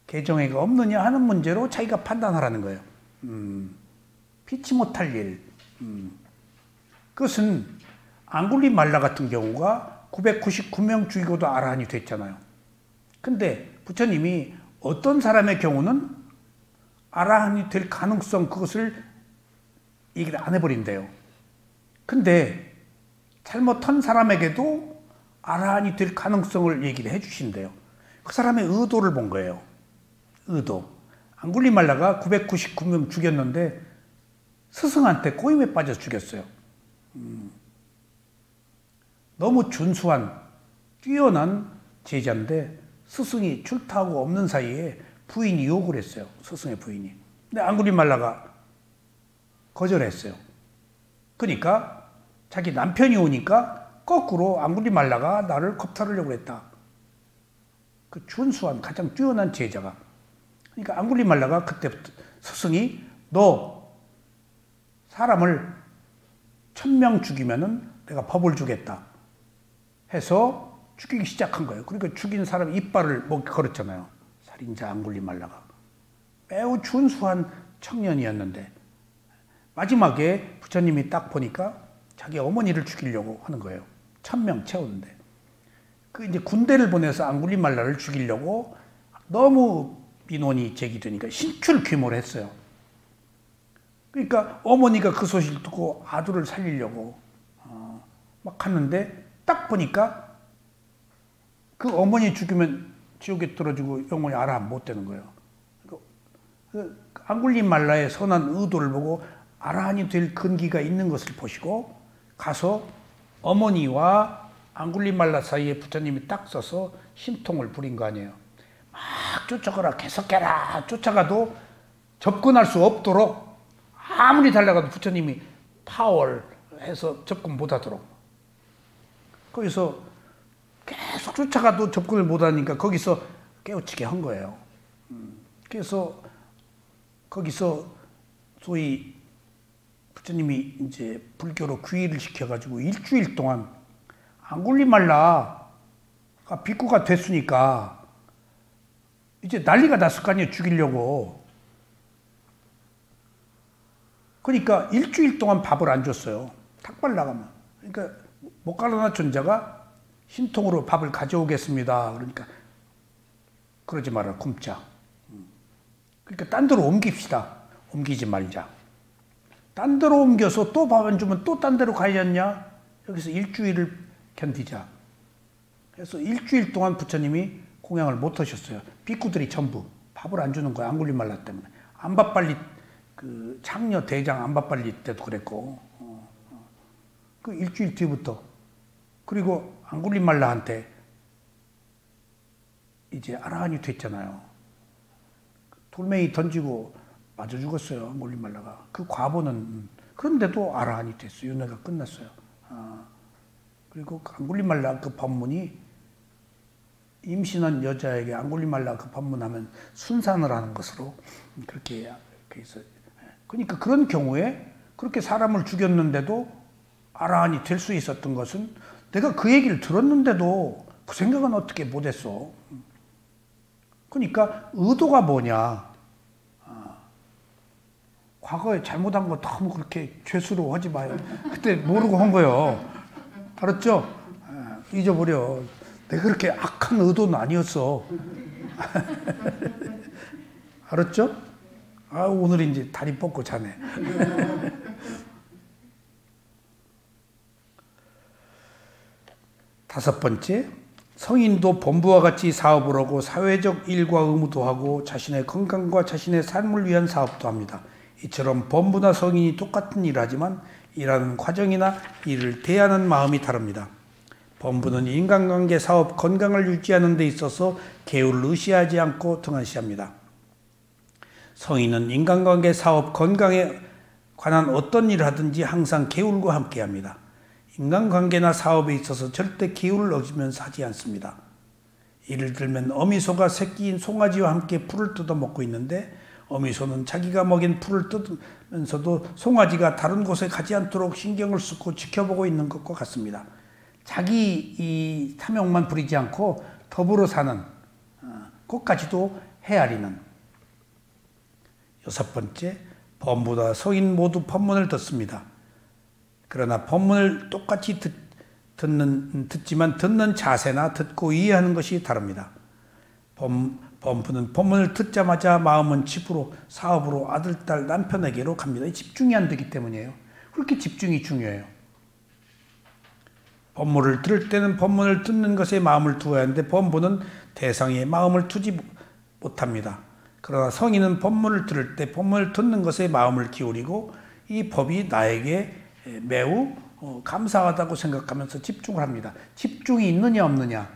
개정해가 없느냐 하는 문제로 자기가 판단하라는 거예요. 피치 못할 일. 그것은 앙굴리말라 같은 경우가 999명 죽이고도 아라한이 됐잖아요. 근데 부처님이 어떤 사람의 경우는 아라한이 될 가능성, 그것을 얘기를 안 해버린대요. 근데 잘못한 사람에게도 아라한이 될 가능성을 얘기를 해주신대요. 그 사람의 의도를 본 거예요. 의도. 앙굴리말라가 999명 죽였는데 스승한테 꼬임에 빠져서 죽였어요. 너무 준수한 뛰어난 제자인데 스승이 출타하고 없는 사이에 부인이 욕을 했어요. 스승의 부인이. 근데 앙굴리말라가 거절했어요. 그러니까 자기 남편이 오니까 거꾸로 앙굴리말라가 나를 겁탈하려고 했다. 그 준수한 가장 뛰어난 제자가. 그러니까 앙굴리말라가 그때부터 스승이 너 사람을 1000명 죽이면은 내가 법을 주겠다 해서 죽이기 시작한 거예요. 그러니까 죽인 사람 이빨을 목에 걸었잖아요. 살인자 앙굴리말라가. 매우 준수한 청년이었는데 마지막에 부처님이 딱 보니까 자기 어머니를 죽이려고 하는 거예요. 1000명 채우는데. 그 이제 군대를 보내서 앙굴리말라를 죽이려고 너무 민원이 제기되니까 신출 귀모를 했어요. 그러니까 어머니가 그 소식을 듣고 아들을 살리려고 막 하는데 딱 보니까 그 어머니 죽이면 지옥에 떨어지고 영원히 알아 못 되는 거예요. 그 앙굴리말라의 선한 의도를 보고 아라한이 될 근기가 있는 것을 보시고 가서 어머니와 앙굴리말라 사이에 부처님이 딱 서서 신통을 부린 거 아니에요. 막 쫓아가라 계속해라 쫓아가도 접근할 수 없도록 아무리 달려가도 부처님이 파월해서 접근 못하도록 거기서 계속 쫓아가도 접근을 못하니까 거기서 깨우치게 한 거예요. 그래서 거기서 소위 부처님이 이제 불교로 귀의를 시켜가지고 일주일 동안 앙굴리말라가 비구가 됐으니까 이제 난리가 났을 거 아니에요. 죽이려고. 그러니까 일주일 동안 밥을 안 줬어요. 탁발 나가면. 그러니까 모칼라나 존자가 신통으로 밥을 가져오겠습니다. 그러니까 그러지 마라 굶자. 그러니까 딴 데로 옮깁시다. 옮기지 말자. 딴 데로 옮겨서 또 밥 안 주면 또 딴 데로 가야지 않냐? 여기서 일주일을 견디자. 그래서 일주일 동안 부처님이 공양을 못 하셨어요. 비구들이 전부 밥을 안 주는 거야. 앙굴리말라 때문에. 안바빨리 그 창녀 대장 안바빨리 때도 그랬고 그 일주일 뒤부터 그리고 앙굴리말라한테 이제 아라한이 됐잖아요. 돌멩이 던지고 맞아 죽었어요. 앙굴리말라가. 그 과보는 그런데도 아라한이 됐어요. 윤회가 끝났어요. 그리고 앙굴리말라 그 법문이 임신한 여자에게 앙굴리말라 그 법문하면 순산을 하는 것으로 그렇게 해서 그러니까 그런 경우에 그렇게 사람을 죽였는데도 아라한이 될 수 있었던 것은 내가 그 얘기를 들었는데도 그 생각은 어떻게 못했어. 그러니까 의도가 뭐냐. 과거에 잘못한 거 너무 그렇게 죄스러워하지 마요. 그때 모르고 한 거예요. 알았죠? 잊어버려. 내가 그렇게 악한 의도는 아니었어. 알았죠? 오늘 이제 다리 뻗고 자네. 다섯 번째, 성인도 범부와 같이 사업을 하고 사회적 일과 의무도 하고 자신의 건강과 자신의 삶을 위한 사업도 합니다. 이처럼 범부나 성인이 똑같은 일을 하지만 일하는 과정이나 일을 대하는 마음이 다릅니다. 범부는 인간관계, 사업, 건강을 유지하는 데 있어서 계율을 의시하지 않고 등한시합니다. 성인은 인간관계, 사업, 건강에 관한 어떤 일을 하든지 항상 계율과 함께합니다. 인간관계나 사업에 있어서 절대 계율을 어기면서 하지 않습니다. 예를 들면 어미소가 새끼인 송아지와 함께 풀을 뜯어먹고 있는데 어미소는 자기가 먹인 풀을 뜯으면서도 송아지가 다른 곳에 가지 않도록 신경을 쓰고 지켜보고 있는 것과 같습니다. 자기 이 탐욕만 부리지 않고 더불어 사는 것까지도 헤아리는. 여섯 번째, 범부와 성인 모두 법문을 듣습니다. 그러나 법문을 똑같이 듣지만 듣는 자세나 듣고 이해하는 것이 다릅니다. 범부는 법문을 듣자마자 마음은 집으로, 사업으로, 아들, 딸, 남편에게로 갑니다. 집중이 안 되기 때문이에요. 그렇게 집중이 중요해요. 법문을 들을 때는 법문을 듣는 것에 마음을 두어야 하는데 범부는 대상에 마음을 두지 못합니다. 그러나 성인은 법문을 들을 때 법문을 듣는 것에 마음을 기울이고 이 법이 나에게 매우 감사하다고 생각하면서 집중을 합니다. 집중이 있느냐 없느냐,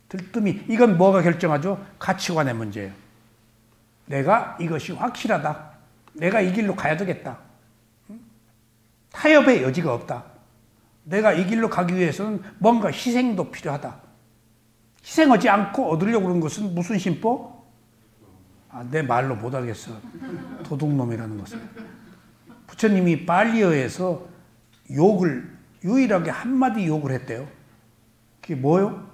들뜸이, 이건 뭐가 결정하죠? 가치관의 문제예요. 내가 이것이 확실하다. 내가 이 길로 가야 되겠다. 타협의 여지가 없다. 내가 이 길로 가기 위해서는 뭔가 희생도 필요하다. 희생하지 않고 얻으려고 그러는 것은 무슨 심보? 내 말로 못하겠어. 도둑놈이라는 것은. 부처님이 발리어에서 욕을, 유일하게 한마디 욕을 했대요. 그게 뭐요?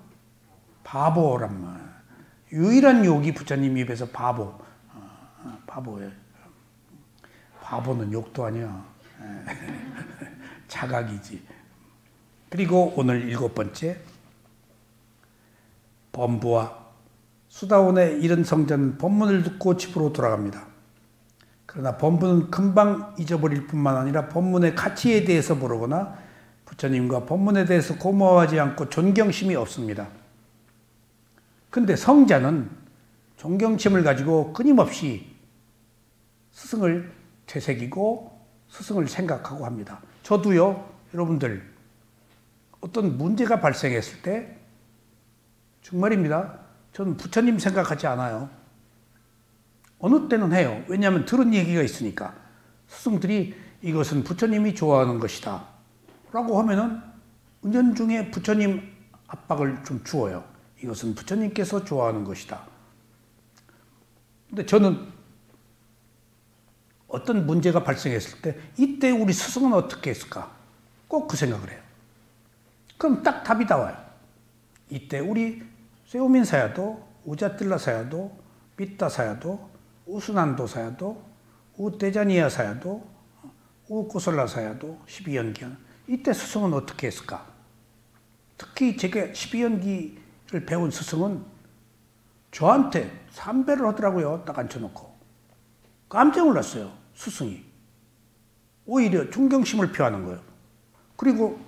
바보란 말. 유일한 욕이 부처님 입에서 바보. 바보예요. 바보는 욕도 아니야. 자각이지. 그리고 오늘 일곱 번째, 범부와 수다원의 이른 성자는 법문을 듣고 집으로 돌아갑니다. 그러나 법문은 금방 잊어버릴 뿐만 아니라 법문의 가치에 대해서 모르거나 부처님과 법문에 대해서 고마워하지 않고 존경심이 없습니다. 근데 성자는 존경심을 가지고 끊임없이 스승을 되새기고 스승을 생각하고 합니다. 저도요, 여러분들 어떤 문제가 발생했을 때 정말입니다. 저는 부처님 생각하지 않아요. 어느 때는 해요. 왜냐하면 들은 얘기가 있으니까. 스승들이 이것은 부처님이 좋아하는 것이다 라고 하면은 은연중에 부처님 압박을 좀 주어요. 이것은 부처님께서 좋아하는 것이다. 근데 저는 어떤 문제가 발생했을 때 이때 우리 스승은 어떻게 했을까? 꼭 그 생각을 해요. 그럼 딱 답이 나와요. 이때 우리 세오민 사야도, 우자뜰라 사야도, 삐따 사야도, 우스난도 사야도, 우대자니아 사야도, 우고설라 사야도, 12연기한 이때 스승은 어떻게 했을까? 특히 제가 12연기를 배운 스승은 저한테 삼배를 하더라고요. 딱 앉혀놓고. 깜짝 놀랐어요. 스승이. 오히려 존경심을 표하는 거예요. 그리고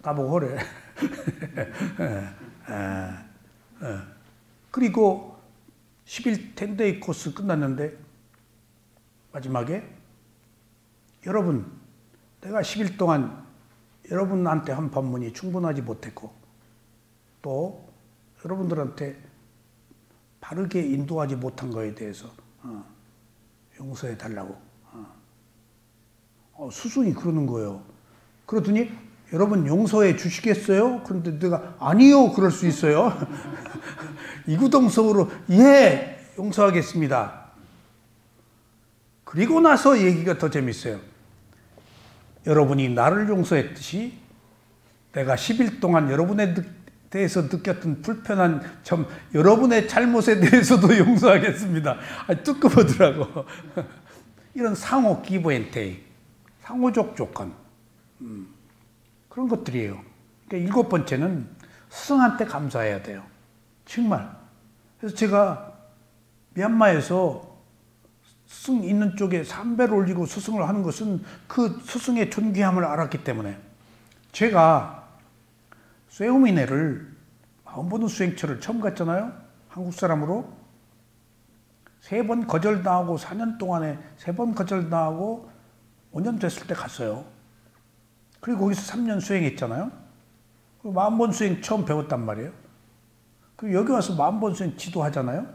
나보고 그래. 그리고 10일 10데이 코스 끝났는데 마지막에 여러분, 내가 10일 동안 여러분한테 한 법문이 충분하지 못했고 또 여러분들한테 바르게 인도하지 못한 거에 대해서 용서해 달라고. 스승이 그러는 거예요. 그러더니 여러분 용서해 주시겠어요? 그런데 내가 아니요, 그럴 수 있어요. 이구동성으로 예, 용서하겠습니다. 그리고 나서 얘기가 더 재밌어요. 여러분이 나를 용서했듯이 내가 10일 동안 여러분에 대해서 느꼈던 불편한 점, 여러분의 잘못에 대해서도 용서하겠습니다. 뜨끔하더라고. 이런 상호 기브 앤 테이크, 상호적 조건, 그런 것들이에요. 그러니까 7번째는 스승한테 감사해야 돼요. 정말. 그래서 제가 미얀마에서 스승 있는 쪽에 삼배를 올리고 스승을 하는 것은 그 스승의 존귀함을 알았기 때문에 제가 쇠오미네를 마음보는 수행처를 처음 갔잖아요. 한국 사람으로. 3번 거절당하고 4년 동안에 3번 거절당하고 5년 됐을 때 갔어요. 그리고 거기서 3년 수행했잖아요. 마음본 수행 처음 배웠단 말이에요. 그리고 여기 와서 마음본 수행 지도하잖아요.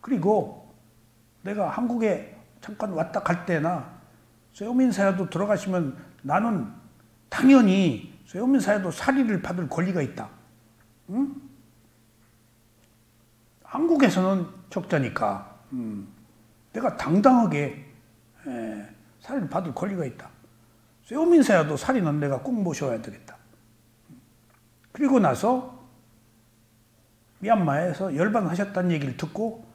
그리고 내가 한국에 잠깐 왔다 갈 때나 쇠오민 사야도 들어가시면 나는 당연히 쇠오민 사야도 사리를 받을 권리가 있다. 응? 한국에서는 적자니까 내가 당당하게 사리를 받을 권리가 있다. 쇠오민 사야도 사리는 내가 꼭 모셔야 되겠다. 그리고 나서 미얀마에서 열반하셨다는 얘기를 듣고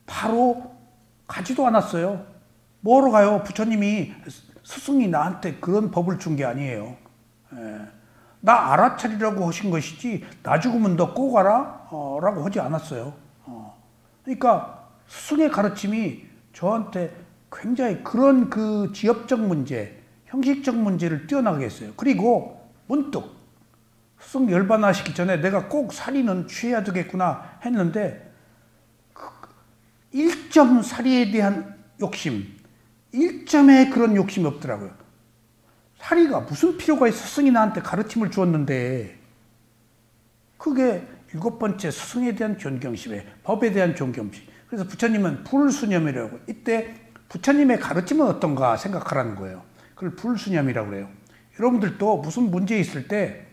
바로 가지도 않았어요. 뭐하러 가요? 부처님이 스승이 나한테 그런 법을 준 게 아니에요. 나 알아차리라고 하신 것이지 나 죽으면 너 꼭 알아? 라고 하지 않았어요. 그러니까 스승의 가르침이 저한테 굉장히 그런 그 지엽적 문제, 형식적 문제를 뛰어나게 했어요. 그리고 문득 스승 열반하시기 전에 내가 꼭 사리는 취해야 되겠구나 했는데 1점 사리에 대한 욕심, 1점의 그런 욕심이 없더라고요. 사리가 무슨 필요가 있어? 스승이 나한테 가르침을 주었는데. 그게 7번째 스승에 대한 존경심에, 법에 대한 존경심. 그래서 부처님은 불수념이라고, 이때 부처님의 가르침은 어떤가 생각하라는 거예요. 그걸 불수념이라고 그래요. 여러분들도 무슨 문제 있을 때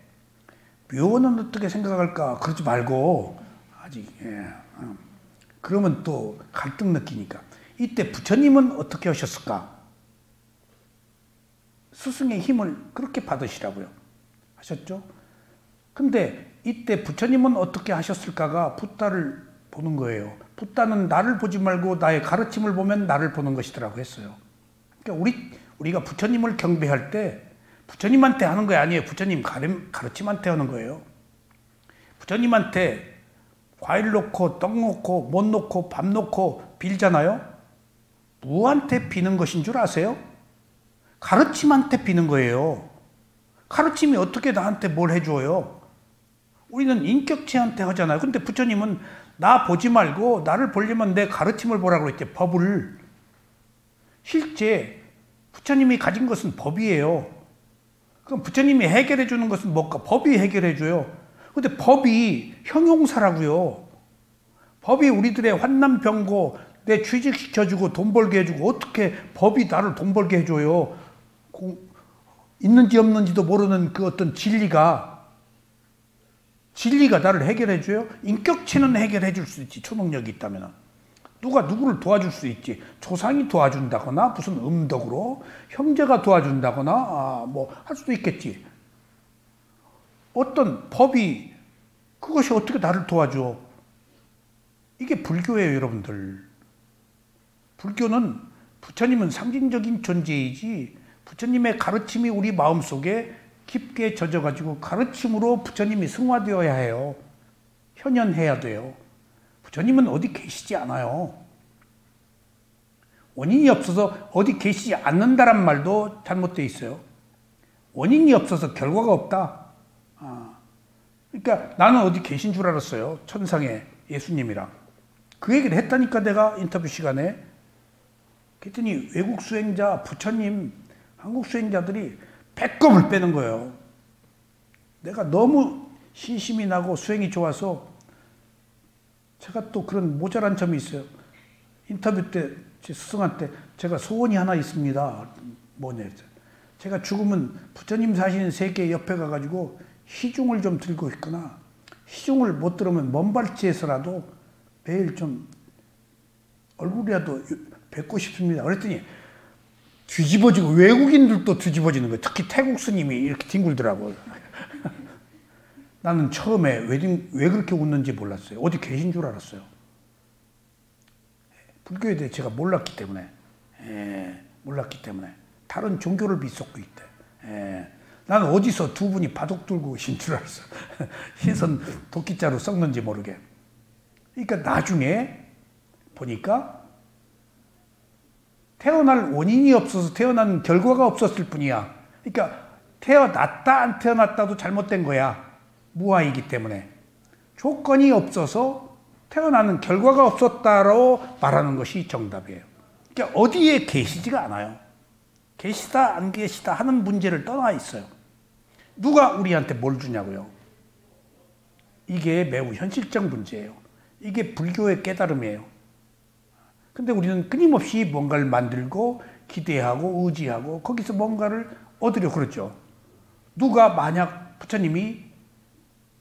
묘는 어떻게 생각할까 그러지 말고 아직 그러면 또 갈등 느끼니까. 이때 부처님은 어떻게 하셨을까? 스승의 힘을 그렇게 받으시라고요. 하셨죠? 근데 이때 부처님은 어떻게 하셨을까가 붓다를 보는 거예요. 붓다는 나를 보지 말고 나의 가르침을 보면 나를 보는 것이더라고 했어요. 그러니까 우리가 부처님을 경배할 때 부처님한테 하는 거 아니에요. 부처님 가르침한테 하는 거예요. 부처님한테 과일 놓고 떡 놓고 못 놓고 밥 놓고 빌잖아요. 누구한테 비는 것인 줄 아세요? 가르침한테 비는 거예요. 가르침이 어떻게 나한테 뭘 해줘요? 우리는 인격체한테 하잖아요. 근데 부처님은 나 보지 말고 나를 보려면 내 가르침을 보라고 그랬지. 법을. 실제 부처님이 가진 것은 법이에요. 그럼 부처님이 해결해 주는 것은 뭘까? 법이 해결해 줘요. 근데 법이 형용사라고요. 법이 우리들의 환난병고 내 취직시켜주고 돈 벌게 해주고 어떻게 법이 나를 돈 벌게 해줘요? 있는지 없는지도 모르는 그 어떤 진리가 나를 해결해 줘요? 인격체는 해결해 줄 수 있지. 초능력이 있다면. 누가 누구를 도와줄 수 있지. 조상이 도와준다거나 무슨 음덕으로 형제가 도와준다거나 뭐 할 수도 있겠지. 어떤 법이 그것이 어떻게 나를 도와줘? 이게 불교예요, 여러분들. 불교는 부처님은 상징적인 존재이지 부처님의 가르침이 우리 마음속에 깊게 젖어가지고 가르침으로 부처님이 승화되어야 해요. 현현해야 돼요. 부처님은 어디 계시지 않아요. 원인이 없어서 어디 계시지 않는다란 말도 잘못되어 있어요. 원인이 없어서 결과가 없다. 그러니까 나는 어디 계신 줄 알았어요. 천상에 예수님이랑. 그 얘기를 했다니까 내가 인터뷰 시간에. 그랬더니 외국 수행자, 부처님, 한국 수행자들이 배꼽을 빼는 거예요. 내가 너무 신심이 나고 수행이 좋아서 제가 또 그런 모자란 점이 있어요. 인터뷰 때 제 스승한테 제가 소원이 하나 있습니다. 뭐냐 했어요. 제가 죽으면 부처님 사시는 세계 옆에 가가지고 시중을 좀 들고 있거나 시중을 못 들으면 먼 발치에서라도 매일 좀 얼굴이라도 뵙고 싶습니다. 그랬더니 뒤집어지고 외국인들도 뒤집어지는 거예요. 특히 태국 스님이 이렇게 뒹굴더라고요. 나는 처음에 왜 그렇게 웃는지 몰랐어요. 어디 계신 줄 알았어요. 불교에 대해 제가 몰랐기 때문에 다른 종교를 믿었고 있대. 나는 어디서 두 분이 바둑 들고 계신 줄 알았어. 시선 도끼자루 썩는지 모르게. 그러니까 나중에 보니까 태어날 원인이 없어서 태어난 결과가 없었을 뿐이야. 그러니까 태어났다 안 태어났다도 잘못된 거야. 무아이기 때문에. 조건이 없어서 태어나는 결과가 없었다로 말하는 것이 정답이에요. 그러니까 어디에 계시지가 않아요. 계시다 안 계시다 하는 문제를 떠나 있어요. 누가 우리한테 뭘 주냐고요. 이게 매우 현실적 문제예요. 이게 불교의 깨달음이에요. 근데 우리는 끊임없이 뭔가를 만들고 기대하고 의지하고 거기서 뭔가를 얻으려 그러죠. 누가 만약 부처님이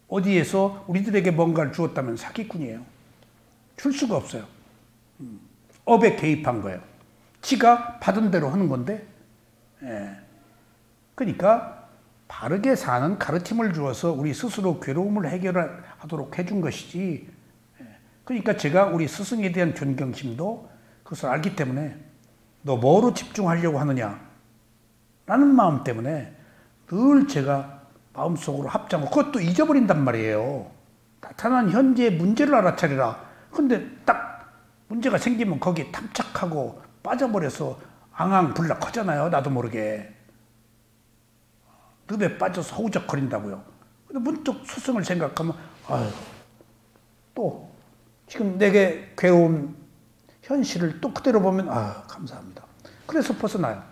어디에서 우리들에게 뭔가를 주었다면 사기꾼이에요. 줄 수가 없어요. 업에 개입한 거예요. 지가 받은 대로 하는 건데. 그러니까 바르게 사는 가르침을 주어서 우리 스스로 괴로움을 해결하도록 해준 것이지. 그러니까 제가 우리 스승에 대한 존경심도 그것을 알기 때문에 너 뭐로 집중하려고 하느냐 라는 마음 때문에 늘 제가 마음속으로 합장하고 그것도 잊어버린단 말이에요. 나타난 현재의 문제를 알아차리라. 근데 딱 문제가 생기면 거기에 탐착하고 빠져버려서 앙앙불락 하잖아요. 나도 모르게. 늪에 빠져서 허우적거린다고요. 근데 문득 스승을 생각하면 아유, 또 지금 내게 괴로운 현실을 또 그대로 보면 감사합니다. 그래서 벗어나요.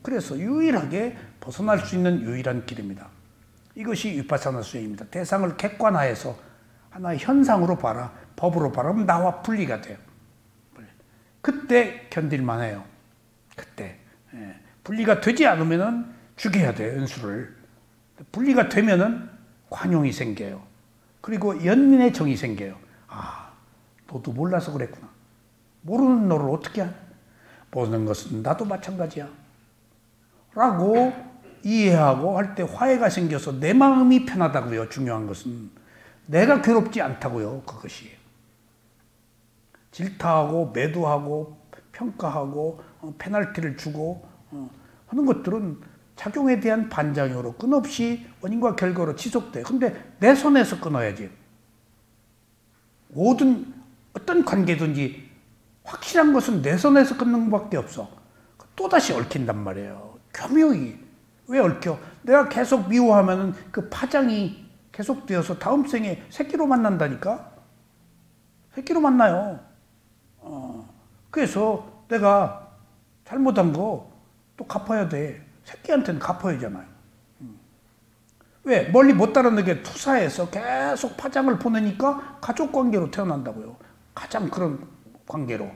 그래서 유일하게 벗어날 수 있는 유일한 길입니다. 이것이 위파사나 수행입니다. 대상을 객관화해서 하나의 현상으로 봐라. 법으로 봐라. 그럼 나와 분리가 돼요. 그때 견딜만 해요. 그때. 분리가 되지 않으면은 죽여야 돼요. 연수를. 분리가 되면은 관용이 생겨요. 그리고 연민의 정이 생겨요. 너도 몰라서 그랬구나. 모르는 너를 어떻게 하냐. 모르는 것은 나도 마찬가지야. 라고 이해하고 할 때 화해가 생겨서 내 마음이 편하다고요. 중요한 것은. 내가 괴롭지 않다고요. 그것이. 질타하고 매도하고 평가하고 페널티를 주고 하는 것들은 작용에 대한 반작용으로 끊없이 원인과 결과로 지속돼. 근데 내 손에서 끊어야지. 모든 어떤 관계든지 확실한 것은 내 손에서 끊는 것밖에 없어. 또다시 얽힌단 말이에요. 교묘히. 왜 얽혀? 내가 계속 미워하면 그 파장이 계속되어서 다음 생에 새끼로 만난다니까? 새끼로 만나요. 그래서 내가 잘못한 거 또 갚아야 돼. 새끼한테는 갚아야 하잖아요. 왜? 멀리 못 따라오게 투사해서 계속 파장을 보내니까 가족 관계로 태어난다고요. 가장 그런 관계로.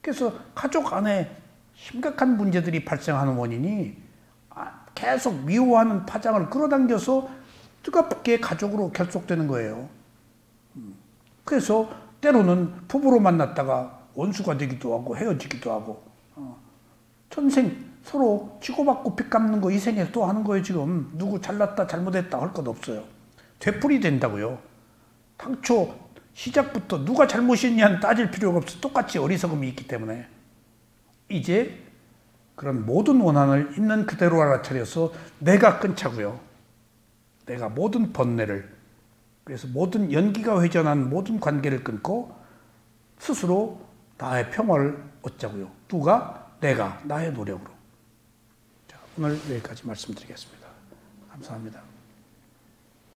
그래서 가족 안에 심각한 문제들이 발생하는 원인이 계속 미워하는 파장을 끌어당겨서 뜨겁게 가족으로 결속되는 거예요. 그래서 때로는 부부로 만났다가 원수가 되기도 하고 헤어지기도 하고 전생 서로 치고받고 빚 갚는 거 이 생에 또 하는 거예요. 지금 누구 잘났다 잘못했다 할 것 없어요. 되풀이 된다고요. 당초 시작부터 누가 잘못이냐는 따질 필요가 없어. 똑같이 어리석음이 있기 때문에 이제 그런 모든 원한을 있는 그대로 알아차려서 내가 끊자고요. 내가 모든 번뇌를, 그래서 모든 연기가 회전한 모든 관계를 끊고 스스로 나의 평화를 얻자고요. 누가? 내가 나의 노력으로. 자, 오늘 여기까지 말씀드리겠습니다. 감사합니다.